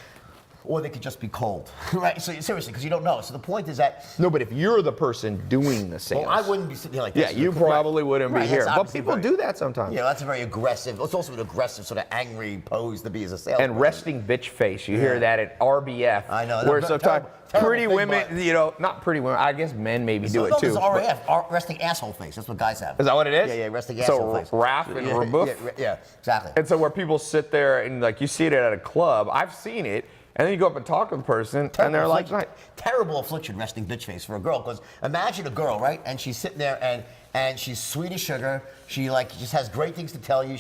Or they could just be cold, right? So seriously, because you don't know. So the point is that... No, but if you're the person doing the sales... Well, I wouldn't be sitting here like this. Yeah, you probably wouldn't be here. But people do that sometimes. Yeah, that's a very aggressive... It's also an aggressive, sort of angry pose to be as a salesman. And resting bitch face. You hear that at RBF. I know. Where sometimes pretty women, you know, not pretty women, I guess men maybe do it too. It's RAF, resting asshole face. That's what guys have. Is that what it is? Yeah, resting asshole face. So RAF and rebuff? Yeah, exactly. And so where people sit there and like you see it at a club, I've seen it, and then you go up and talk to the person, and they're like, terrible affliction, resting bitch face for a girl. Because imagine a girl, right? And she's sitting there, and she's sweet as sugar. She like just has great things to tell you.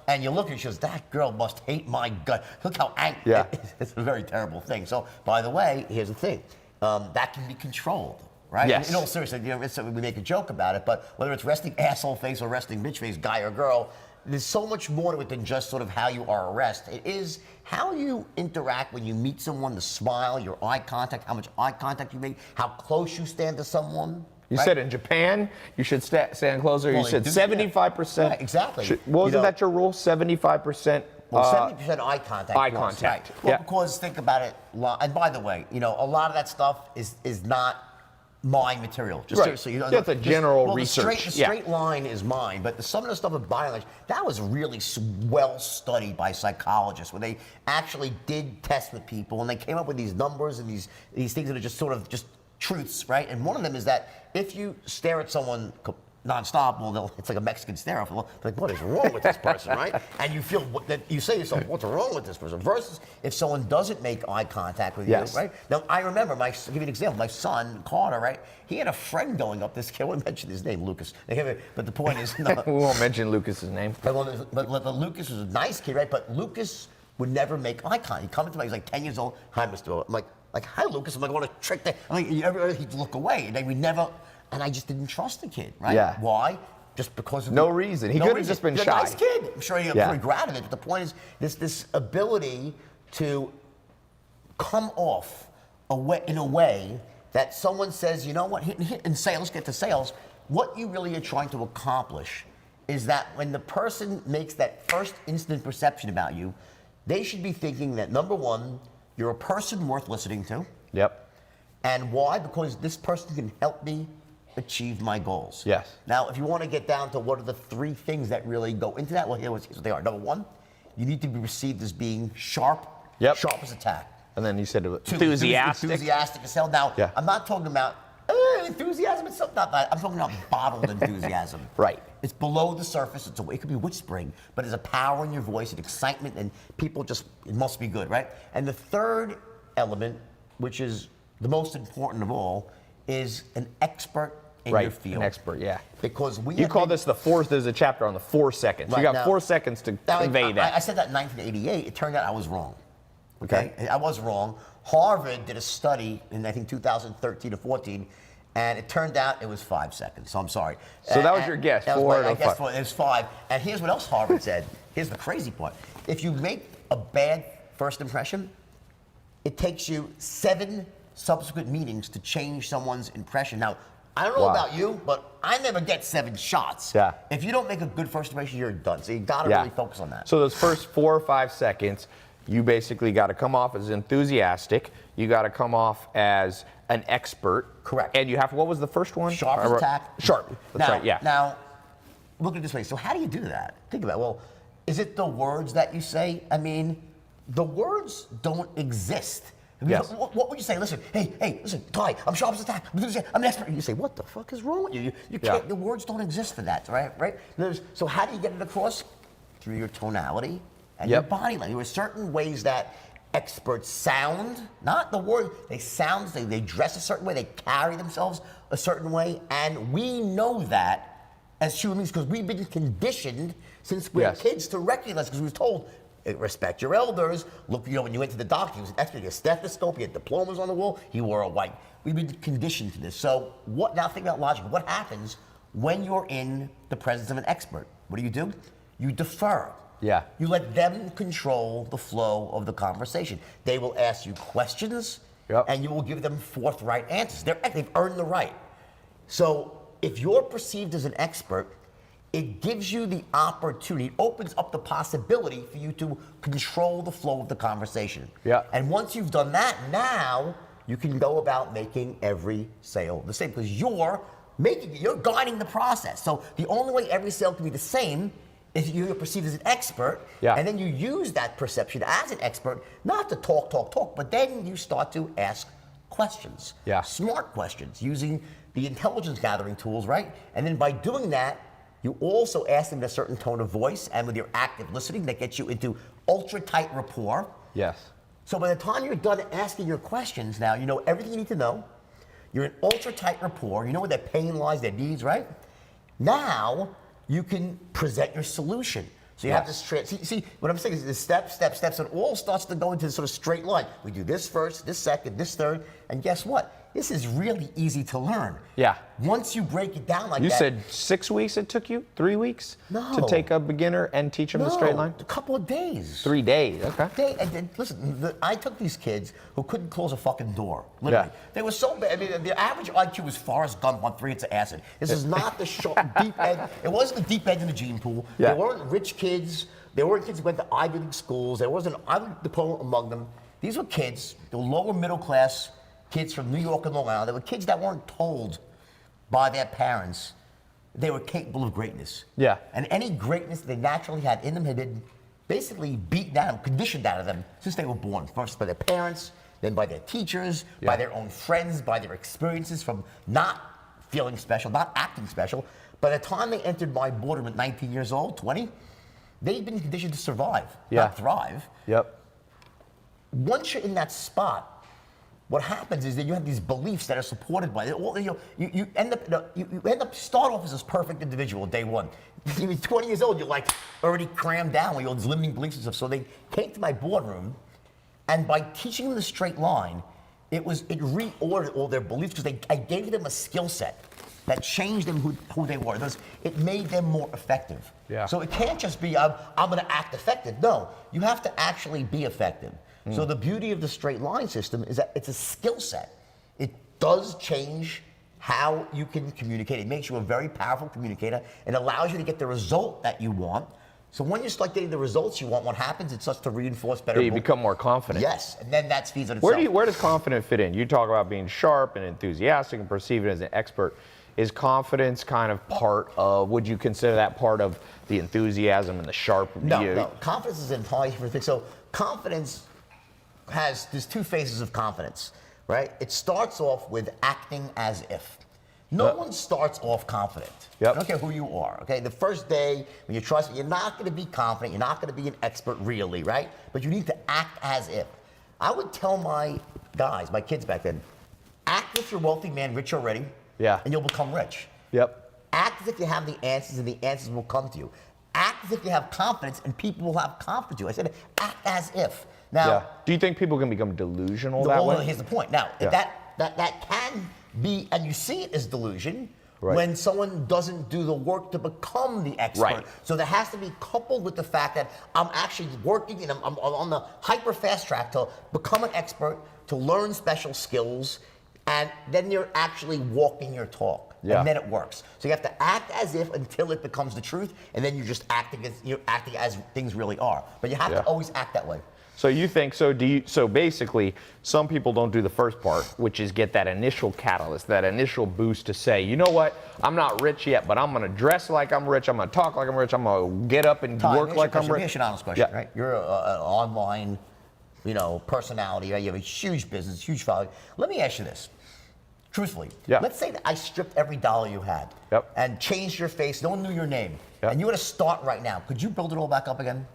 And you look at her, she goes, that girl must hate my gut. Look how angry. Yeah. It's a very terrible thing. So, by the way, here's the thing. That can be controlled. Right? Yes. In all seriousness, you know, we make a joke about it, but whether it's resting asshole face or resting bitch face, guy or girl, there's so much more to it than just sort of how you are addressed. It is how you interact when you meet someone, the smile, your eye contact, how much eye contact you make, how close you stand to someone. You said in Japan, you should stand closer. Well, you said 75%. Right, exactly. Wasn't that your rule, 75%? Well, 70% eye contact. Eye contact. Right. Well, because think about it, and by the way, you know, a lot of that stuff is not my material. Just seriously, you know, that's a general research. The straight line is mine, but some of the stuff with body language, that was really well studied by psychologists, where they actually did tests with people, and they came up with these numbers and these things that are just sort of just truths, right? And one of them is that if you stare at someone nonstop, well, it's like a Mexican stare off. Like, what is wrong with this person, right? And you feel that you say to yourself, what's wrong with this person? Versus if someone doesn't make eye contact with you, right? Now, I remember, I'll give you an example. My son, Carter, right? He had a friend going up this kid. I won't mention his name, Lucas. But the point is, no. We won't mention Lucas's name. But Lucas was a nice kid, right? But Lucas would never make eye contact. He'd come into me, he's like 10 years old. Hi, Mr. O. I'm like, hi, Lucas. I'm like, I want to trick that. I'm like, he'd look away. And they would never. And I just didn't trust the kid, right? Yeah. Why? Just because of no reason. He could have just been shy. He's a nice kid. I'm sure he's pretty glad of it. But the point is, this ability to come off in a way that someone says, you know what? And say, let's get to sales. What you really are trying to accomplish is that when the person makes that first instant perception about you, they should be thinking that, number one, you're a person worth listening to. Yep. And why? Because this person can help me achieve my goals. Yes. Now, if you want to get down to what are the three things that really go into that, well, here's what they are. Number one, you need to be perceived as being sharp, sharp as a tack. And then you said enthusiastic. Enthusiastic as hell. Now, I'm not talking about enthusiasm. It's not that. I'm talking about bottled enthusiasm. Right. It's below the surface. It could be whispering, but there's a power in your voice, an excitement, and people it must be good, right? And the third element, which is the most important of all, is an expert in your field. An expert, yeah. Because you call this there's a chapter on the 4 seconds. Right, you got 4 seconds to convey that. I said that in 1988. It turned out I was wrong. Okay? I was wrong. Harvard did a study in, I think, 2013 or 14, and it turned out it was 5 seconds. So I'm sorry. So that was your guess, 4 or 5? I guess it was 5. And here's what else Harvard said. Here's the crazy part. if you make a bad first impression, it takes you 7 subsequent meetings to change someone's impression. Now, I don't know about you, but I never get 7 shots. Yeah. If you don't make a good first impression, you're done. So you got to really focus on that. So those first 4 or 5 seconds, you basically got to come off as enthusiastic. You got to come off as an expert. Correct. And you have, what was the first one? Sharp as a tack. Sharp. That's right, yeah. Now, look at it this way. So how do you do that? Think about it. Well, is it the words that you say? I mean, the words don't exist. I mean, Yes. what would you say? Listen, hey, listen, Ty, I'm sharp as a tack. I'm an expert. And you say, what the fuck is wrong with you? You can't, the words don't exist for that, right? So how do you get it across? Through your tonality and your body language. There are certain ways that experts sound, not the word, they sound, they dress a certain way, they carry themselves a certain way, and we know that as human beings because we've been conditioned since we were kids to recognize, because we were told, respect your elders. Look, when you went to the doctor, he was an expert. He had a stethoscope, he had diplomas on the wall, he wore a white. We've been conditioned to this. So now think about logic. What happens when you're in the presence of an expert? What do? You defer. Yeah. You let them control the flow of the conversation. They will ask you questions, and you will give them forthright answers. They've earned the right. So if you're perceived as an expert, it gives you the opportunity, it opens up the possibility for you to control the flow of the conversation. Yeah. And once you've done that, now you can go about making every sale the same, because you're guiding the process. So the only way every sale can be the same is you're perceived as an expert, and then you use that perception as an expert, not to talk, but then you start to ask questions, smart questions, using the intelligence gathering tools, right? And then by doing that, you also ask them in a certain tone of voice, and with your active listening, that gets you into ultra tight rapport. Yes. So by the time you're done asking your questions, now you know everything you need to know. You're in ultra tight rapport. You know where their pain lies, their needs, right? Now you can present your solution. So you have this see what I'm saying is the steps, and it all starts to go into this sort of straight line. We do this first, this second, this third, and guess what? This is really easy to learn. Yeah. Once you break it down like that. You said 6 weeks it took you? 3 weeks? No. To take a beginner and teach them the straight line? A couple of days. 3 days, okay. And listen, I took these kids who couldn't close a fucking door, literally. They were so bad. I mean, the average IQ was Forrest Gump on 3 hits of acid. This is not the deep end. It wasn't the deep end in the gene pool. They weren't rich kids. They weren't kids who went to Ivy League schools. There wasn't an Ivy League diploma among them. These were kids, they were lower middle class kids from New York and Long Island. They were kids that weren't told by their parents they were capable of greatness. Yeah. And any greatness they naturally had in them had been basically beaten down, conditioned out of them since they were born. First by their parents, then by their teachers, by their own friends, by their experiences from not feeling special, not acting special. By the time they entered my boardroom at 19 years old, 20, they'd been conditioned to survive, not thrive. Yep. Once you're in that spot, what happens is that you have these beliefs that are supported by it. You end up start off as this perfect individual day one. You're 20 years old, you're like already crammed down with all these limiting beliefs and stuff. So they came to my boardroom, and by teaching them the straight line, it reordered all their beliefs, because I gave them a skill set that changed them who they were. It made them more effective. Yeah. So it can't just be I'm going to act effective. No, you have to actually be effective. So the beauty of the straight line system is that it's a skill set. It does change how you can communicate. It makes you a very powerful communicator and allows you to get the result that you want. So when you start getting the results you want, what happens? It starts to reinforce better. You become more confident. Yes, and then that feeds on itself. Where does confidence fit in? You talk about being sharp and enthusiastic and perceived as an expert. Is confidence kind of part of, would you consider that part of the enthusiasm and the sharp? No. Confidence is entirely different thing. So confidence there's 2 phases of confidence, right? It starts off with acting as if. No one starts off confident. I don't care who you are, okay? The first day, when you trust, you're not gonna be confident, you're not gonna be an expert really, right? But you need to act as if. I would tell my guys, my kids back then, act as you're a wealthy man, rich already, and you'll become rich. Act as if you have the answers, and the answers will come to you. Act as if you have confidence, and people will have confidence in you. I said, act as if. Now, do you think people can become delusional that way? Well, here's the point. Now, that can be, and you see it as delusion, Right. when someone doesn't do the work to become the expert. Right. So that has to be coupled with the fact that I'm actually working and I'm on the hyper fast track to become an expert, to learn special skills, and then you're actually walking your talk. Yeah. And then it works. So you have to act as if until it becomes the truth, and then you're acting as things really are. But you have to always act that way. So you think so? So basically, some people don't do the first part, which is get that initial catalyst, that initial boost to say, you know what? I'm not rich yet, but I'm going to dress like I'm rich. I'm going to talk like I'm rich. I'm going to get up and work like I'm rich. Here's an honest question, right? You're an online, personality. Right? You have a huge business, huge following. Let me ask you this. Truthfully, let's say that I stripped every dollar you had and changed your face. No one knew your name, and you were to start right now. Could you build it all back up again?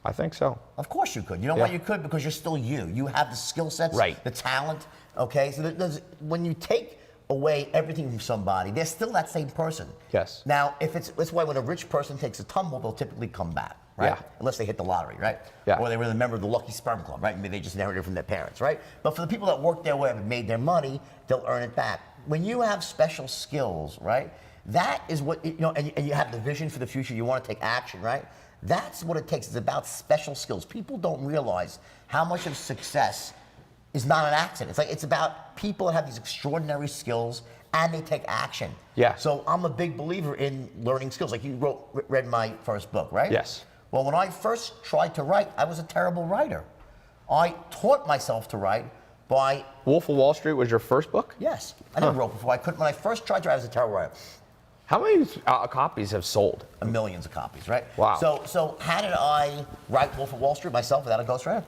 I think so. Of course you could. You know why you could? Because you're still you. You have the skill sets, the talent. Okay, so when you take away everything from somebody, they're still that same person. Yes. Now, that's why when a rich person takes a tumble, they'll typically come back, right? Yeah. Unless they hit the lottery, right? Yeah. Or they were a member of the Lucky Sperm Club, right? Maybe they just inherited it from their parents, right? But for the people that work their way up and made their money, they'll earn it back. When you have special skills, right? That is what and you have the vision for the future. You want to take action, right? That's what it takes. It's about special skills. People don't realize how much of success is not an accident. It's about people that have these extraordinary skills and they take action. Yeah. So I'm a big believer in learning skills. Like you read my first book, right? Yes. Well, when I first tried to write, I was a terrible writer. I taught myself to write by... Wolf of Wall Street was your first book? Yes. I never wrote before. When I first tried to write, I was a terrible writer. How many copies have sold? Millions of copies, right? Wow. So how did I write Wolf of Wall Street myself without a ghostwriter?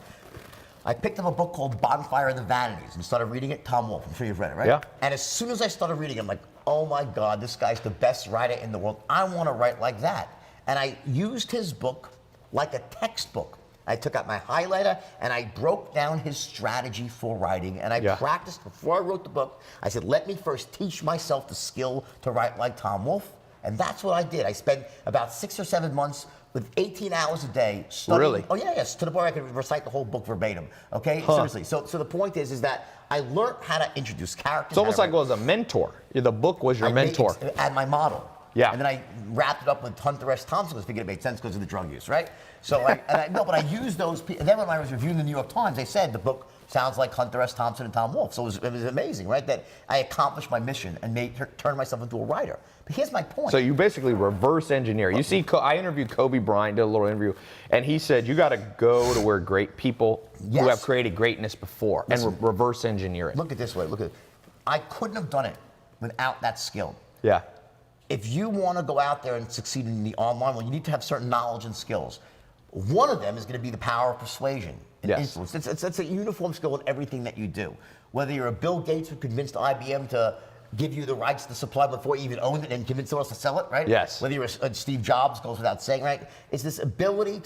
I picked up a book called Bonfire of the Vanities and started reading it. Tom Wolfe, I'm sure you've read it, right? Yeah. And as soon as I started reading it, I'm like, oh my God, this guy's the best writer in the world. I want to write like that. And I used his book like a textbook. I took out my highlighter and I broke down his strategy for writing and I practiced before I wrote the book. I said, let me first teach myself the skill to write like Tom Wolfe. And that's what I did. I spent about 6 or 7 months with 18 hours a day studying. Really? Oh yeah, yes, to the point where I could recite the whole book verbatim. Okay, seriously. So the point is that I learned how to introduce characters. It's almost like it was a mentor. The book was your mentor. And my model. Yeah. And then I wrapped it up with Hunter S. Thompson because I figured it made sense because of the drug use, right? So but I used those people. And then when I was reviewing the New York Times, they said the book sounds like Hunter S. Thompson and Tom Wolfe. So it was amazing, right? That I accomplished my mission and turned myself into a writer. But here's my point. So you basically reverse engineer. You see, I interviewed Kobe Bryant, did a little interview, and he said you got to go to where great people who have created greatness before and reverse engineer it. Look at it this way. Look at it. I couldn't have done it without that skill. Yeah. If you want to go out there and succeed in the online world, you need to have certain knowledge and skills. One of them is going to be the power of persuasion and influence. It's a uniform skill in everything that you do. Whether you're a Bill Gates who convinced IBM to give you the rights to supply before you even owned it and convince someone else to sell it, right? Yes. Whether you're a Steve Jobs, goes without saying, right? It's this ability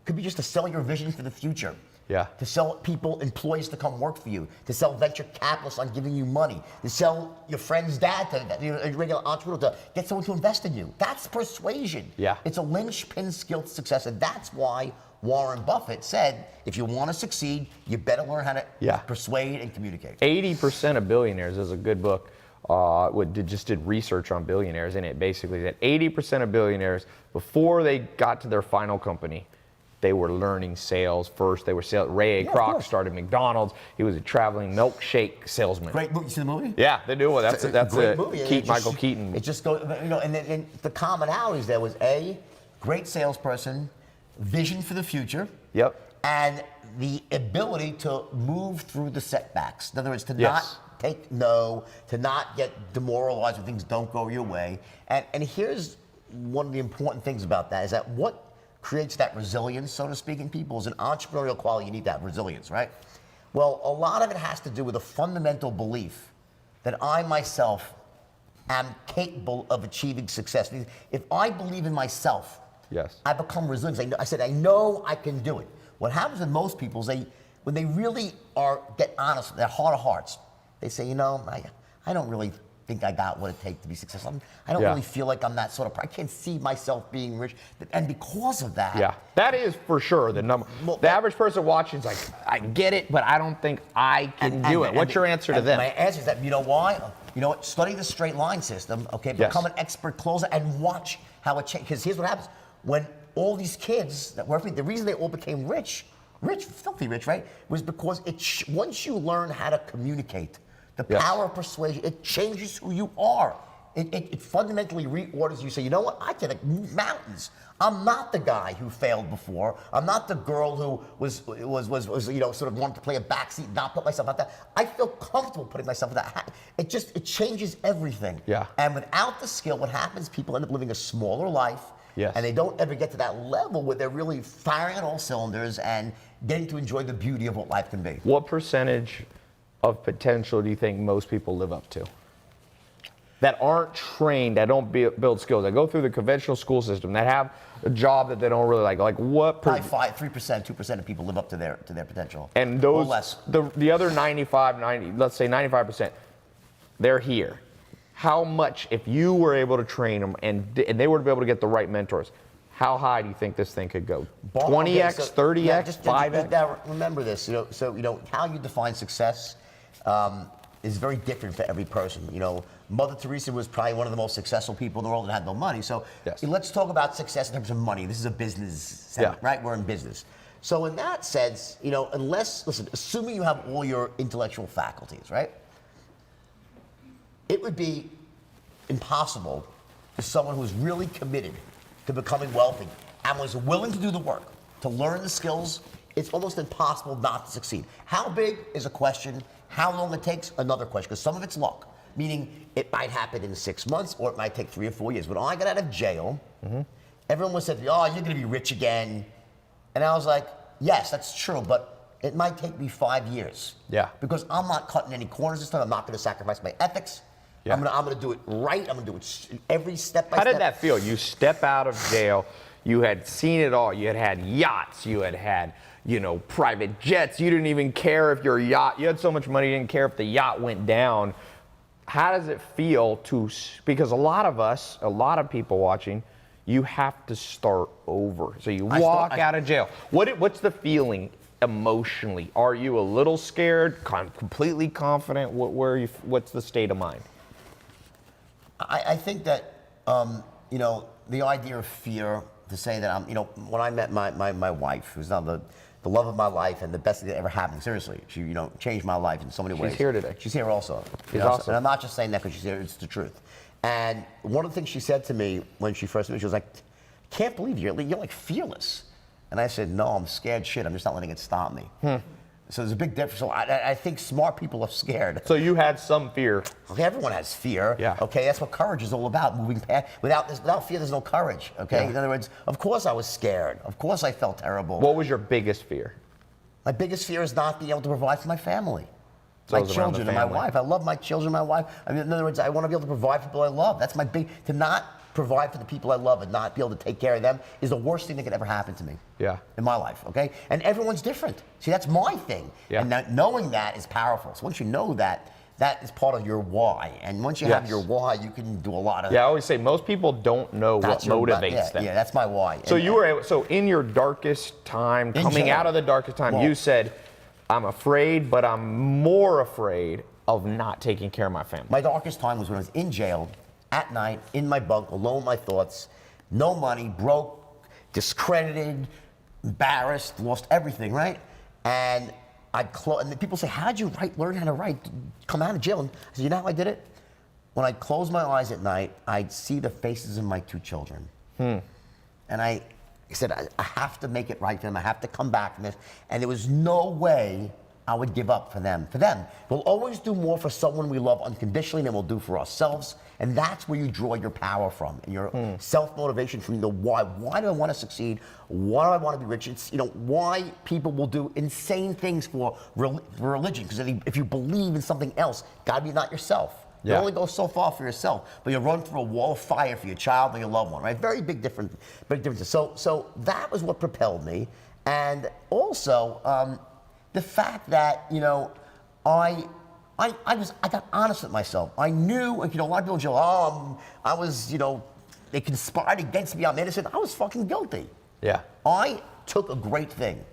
could be just to sell your vision for the future. Yeah. To sell people, employees to come work for you, to sell venture capitalists on giving you money, to sell your friend's dad, a regular entrepreneur, to get someone to invest in you. That's persuasion. Yeah. It's a linchpin skill to success, and that's why Warren Buffett said, if you want to succeed, you better learn how to persuade and communicate. 80% of billionaires is a good book. Just did research on billionaires, and it basically said 80% of billionaires, before they got to their final company, they were learning sales first. They were Ray Kroc started McDonald's. He was a traveling milkshake salesman. Great movie. You see the movie? Yeah, the new one. That's a great movie. Michael Keaton. It just goes, and the commonalities there was great salesperson, vision for the future. Yep. And the ability to move through the setbacks. In other words, to not take no, to not get demoralized when things don't go your way. And here's one of the important things about that is that what creates that resilience, so to speak, in people is an entrepreneurial quality. You need that resilience, right? Well, a lot of it has to do with a fundamental belief that I myself am capable of achieving success. If I believe in myself, I become resilient. I said, I know I can do it. What happens with most people is when they really get honest with their heart of hearts, they say, I don't really think I got what it takes to be successful. I don't really feel like I'm that sort of, I can't see myself being rich. And because of that. Yeah, that is for sure the number. The average person watching is like, I get it, but I don't think I can do it. What's your answer to them? My answer is that, you know why? You know what? Study the straight line system, okay? Become an expert closer and watch how it changes. Because here's what happens. When all these kids that work for me, the reason they all became rich, filthy rich, right? Was because once you learn how to communicate, the power of persuasion, it changes who you are. It fundamentally reorders you. Say, you know what? I can move mountains. I'm not the guy who failed before. I'm not the girl who was sort of wanted to play a backseat and not put myself out there. I feel comfortable putting myself in that. It changes everything. Yeah. And without the skill, what happens? People end up living a smaller life. Yes. And they don't ever get to that level where they're really firing on all cylinders and getting to enjoy the beauty of what life can be. What percentage of potential do you think most people live up to? That aren't trained, that don't build skills, that go through the conventional school system, that have a job that they don't really like. Like what? Probably 3%, 2% of people live up to their potential. And those, or less. The other 90, let's say 95%, they're here. How much, if you were able to train them and they were to be able to get the right mentors, how high do you think this thing could go? 20x, 30x, 5x? Now remember this, how you define success is very different for every person. Mother Teresa was probably one of the most successful people in the world and had no money. So let's talk about success in terms of money. This is a business segment, right? We're in business. So in that sense, assuming you have all your intellectual faculties, right? It would be impossible for someone who's really committed to becoming wealthy and was willing to do the work, to learn the skills. It's almost impossible not to succeed. How big is a question? How long it takes, another question, because some of it's luck, meaning it might happen in 6 months or it might take 3 or 4 years. When I got out of jail, everyone was saying, oh, you're going to be rich again. And I was like, yes, that's true, but it might take me 5 years. Yeah. Because I'm not cutting any corners this time. I'm not going to sacrifice my ethics. Yeah. I'm going to do it right. I'm going to do it every step by step. How did that feel? You step out of jail. You had seen it all. You had yachts. You had private jets. You didn't even care if your yacht, you had so much money, you didn't care if the yacht went down. How does it feel because a lot of people watching, you have to start over. So you walk out of jail. What's the feeling emotionally? Are you a little scared, completely confident? What's the state of mind? I think that, the idea of fear, to say that when I met my wife, who's now the love of my life and the best thing that ever happened, seriously, she, changed my life in so many ways. She's here today. She's here also. She's awesome. And I'm not just saying that because she's here, it's the truth. And one of the things she said to me when she first met me, she was like, I can't believe you're like fearless. And I said, no, I'm scared shit. I'm just not letting it stop me. So there's a big difference. So I think smart people are scared. So you had some fear. Okay, everyone has fear. Yeah. Okay, that's what courage is all about. Moving past. Without fear, there's no courage. Okay. Yeah. In other words, of course I was scared. Of course I felt terrible. What was your biggest fear? My biggest fear is not being able to provide for my family, my children, and my wife. I love my children, my wife. In other words, I want to be able to provide for people I love. That's to not provide for the people I love and not be able to take care of them is the worst thing that could ever happen to me. Yeah. In my life, okay? And everyone's different. See, that's my thing. Yeah. And knowing that is powerful. So once you know that, that is part of your why. And once you have your why, you can do a lot of. Yeah, I always say most people don't know what motivates them. Yeah, that's my why. So so in your darkest time, coming out of the darkest time, you said, I'm afraid, but I'm more afraid of not taking care of my family. My darkest time was when I was in jail, at night, in my bunk, alone with my thoughts, no money, broke, discredited, embarrassed, lost everything, right? And and people say, how'd you learn how to write, come out of jail? And I said, you know how I did it? When I closed my eyes at night, I'd see the faces of my 2 children. And I said, I have to make it right for them. I have to come back from this. And there was no way I would give up for them. We'll always do more for someone we love unconditionally than we'll do for ourselves. And that's where you draw your power from and your self-motivation from the why. Why do I want to succeed? Why do I want to be rich? It's, why people will do insane things for religion. Because if you believe in something else, gotta be not yourself. You only go so far for yourself, but you run through a wall of fire for your child and your loved one, right? Very big differences. So that was what propelled me. And also, the fact that, I got honest with myself. I knew, a lot of people joke, I was, they conspired against me, I'm innocent. I was fucking guilty. Yeah. I took a great thing.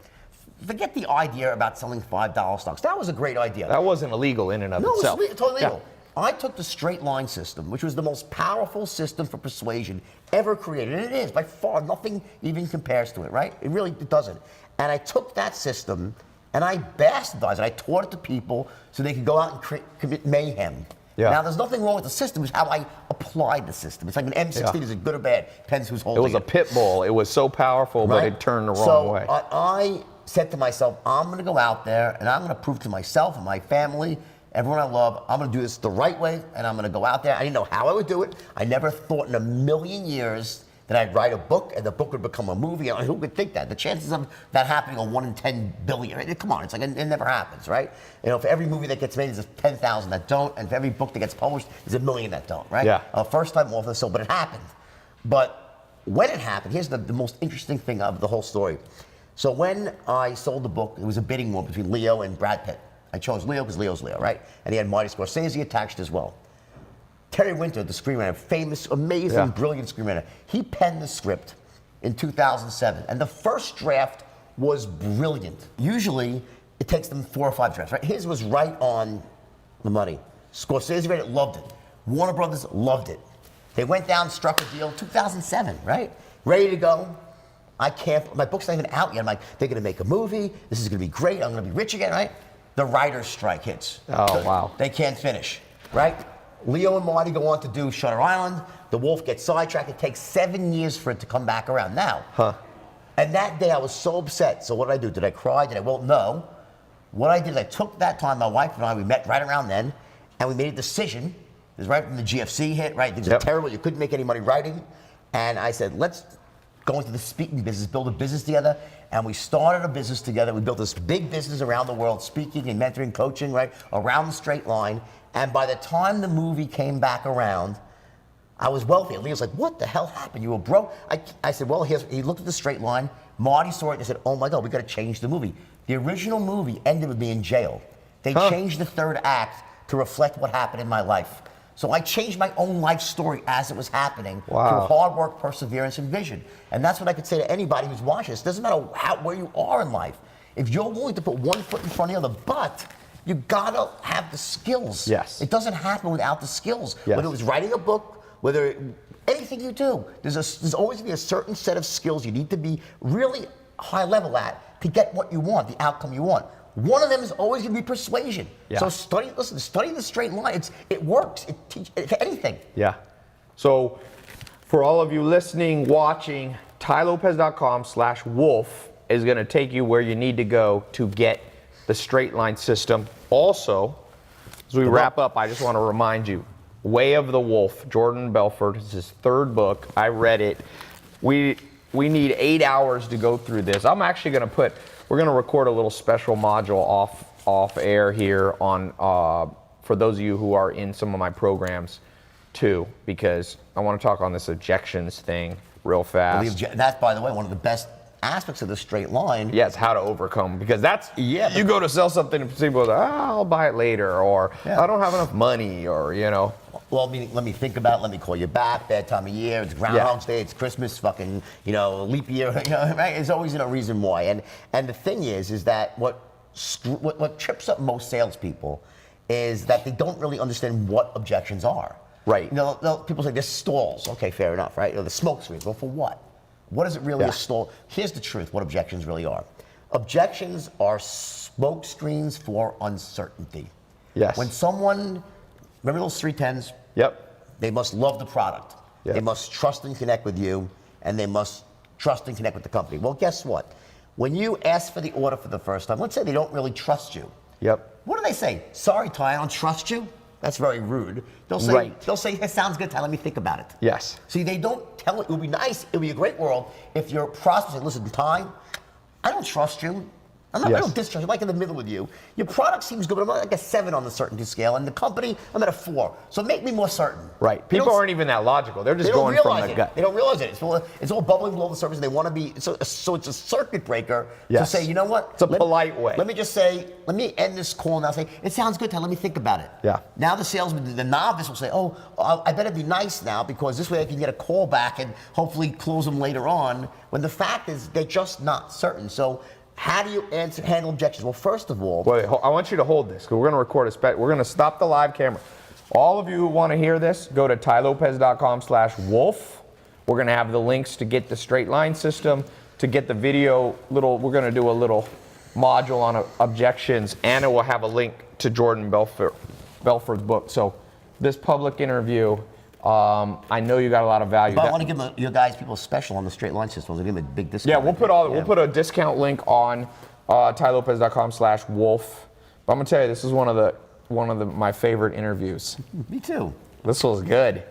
Forget the idea about selling $5 stocks. That was a great idea. That wasn't illegal in and of itself. No, it was totally legal. I took the straight line system, which was the most powerful system for persuasion ever created. And it is, by far, nothing even compares to it, right? It doesn't. And I took that system and I bastardized it. I taught it to people so they could go out and commit mayhem. Yeah. Now, there's nothing wrong with the system. It's how I applied the system. It's like an M16. Is it good or bad? Depends who's holding it. It was a pit bull. It was so powerful, but it turned the wrong way. I said to myself, I'm going to go out there and I'm going to prove to myself and my family, everyone I love, I'm going to do this the right way, and I'm going to go out there. I didn't know how I would do it. I never thought in a million years that I'd write a book and the book would become a movie. Who could think that? The chances of that happening are 1 in 10 billion. Right? Come on, it's like it never happens, right? You know, for every movie that gets made, there's 10,000 that don't, and for every book that gets published, there's 1 million that don't, right? Yeah. First time author, so, but it happened. But when it happened, here's the most interesting thing of the whole story. So when I sold the book, it was a bidding war between Leo and Brad Pitt. I chose Leo because Leo's Leo, right? And he had Marty Scorsese attached as well. Terry Winter, the screenwriter, famous, amazing, brilliant screenwriter, he penned the script in 2007. And the first draft was brilliant. Usually, it takes them 4 or 5 drafts, right? His was right on the money. Scorsese read it, loved it. Warner Brothers loved it. They went down, struck a deal, 2007, right? Ready to go. My book's not even out yet. I'm like, they're gonna make a movie. This is gonna be great. I'm gonna be rich again, right? The writer's strike hits. Oh, wow. They can't finish, right? Leo and Marty go on to do Shutter Island. The Wolf gets sidetracked. It takes 7 years for it to come back around now. And that day I was so upset. So what did I do? Did I cry? Did I? Well, no. What I did is I took that time, my wife and I, we met right around then, and we made a decision. It was right when the GFC hit, right? Things were terrible. You couldn't make any money writing. And I said, let's go into the speaking business, build a business together. And we started a business together. We built this big business around the world, speaking and mentoring, coaching, right? Around the straight line. And by the time the movie came back around, I was wealthy. And Leo's like, what the hell happened? You were broke? I said, well, he looked at the straight line. Marty saw it and said, oh my God, we got to change the movie. The original movie ended with me in jail. They changed the third act to reflect what happened in my life. So I changed my own life story as it was happening through hard work, perseverance, and vision. And that's what I could say to anybody who's watching this. It doesn't matter where you are in life. If you're willing to put one foot in front of the other, but you gotta have the skills. Yes. It doesn't happen without the skills. Yes. Whether it was writing a book, anything you do, there's always gonna be a certain set of skills you need to be really high level at to get what you want, the outcome you want. One of them is always going to be persuasion. So study the straight line. It works. It teaches anything. Yeah. So for all of you listening, watching, TaiLopez.com/wolf is going to take you where you need to go to get the straight line system. Also, as we wrap up, I just want to remind you, Way of the Wolf, Jordan Belfort, is his 3rd book. I read it. We need 8 hours to go through this. I'm actually going to we're going to record a little special module off air here on for those of you who are in some of my programs too, because I want to talk on this objections thing real fast. That's, by the way, one of the best aspects of the straight line. Yes, how to overcome, because that's you go to sell something and people go, I'll buy it later, or I don't have enough money, or Well, let me think about it. Let me call you back. Bad time of year. It's Groundhog's Day. It's Christmas. Fucking, leap year. Right? There's always a reason why. And the thing is that what trips up most salespeople is that they don't really understand what objections are. Right. People say there's stalls. Okay, fair enough, right? The smoke screens. Well, for what? What is it really a stall? Here's the truth. What objections really are. Objections are smoke screens for uncertainty. Yes. When someone, remember those 310s? Yep. They must love the product. Yep. They must trust and connect with you, and they must trust and connect with the company. Well, guess what? When you ask for the order for the first time, let's say they don't really trust you. Yep. What do they say? Sorry, Ty, I don't trust you. That's very rude. They'll say, it sounds good, Ty, let me think about it. Yes. See, they don't tell it. It would be nice. It would be a great world if your prospect said, listen, Ty, I don't trust you. I don't distrust you. I'm like in the middle with you. Your product seems good, but I'm like a 7 on the certainty scale. And the company, I'm at a 4. So make me more certain. Right. People aren't even that logical. They're just going from the gut. They don't realize it. It's all bubbling below the surface. And they want to be, so it's a circuit breaker to say, you know what? It's a polite way. Let me just say, let me end this call now. Say, it sounds good, Ty. Let me think about it. Yeah. Now the salesman, the novice will say, oh, I better be nice now because this way I can get a call back and hopefully close them later on. When the fact is, they're just not certain. So how do you handle objections? Well, first of all, wait, I want you to hold this because we're going to record we're going to stop the live camera. All of you who want to hear this, go to tylopez.com/wolf. We're going to have the links to get the straight line system, to get the video we're going to do a little module on objections, and it will have a link to Jordan Belfort's book. So this public interview, I know you got a lot of value. But I want to give your guys people special on the straight line system. We'll give them a big discount. Yeah, we'll put a discount link on tylopez.com/wolf. But I'm gonna tell you, this is one of my favorite interviews. Me too. This was good.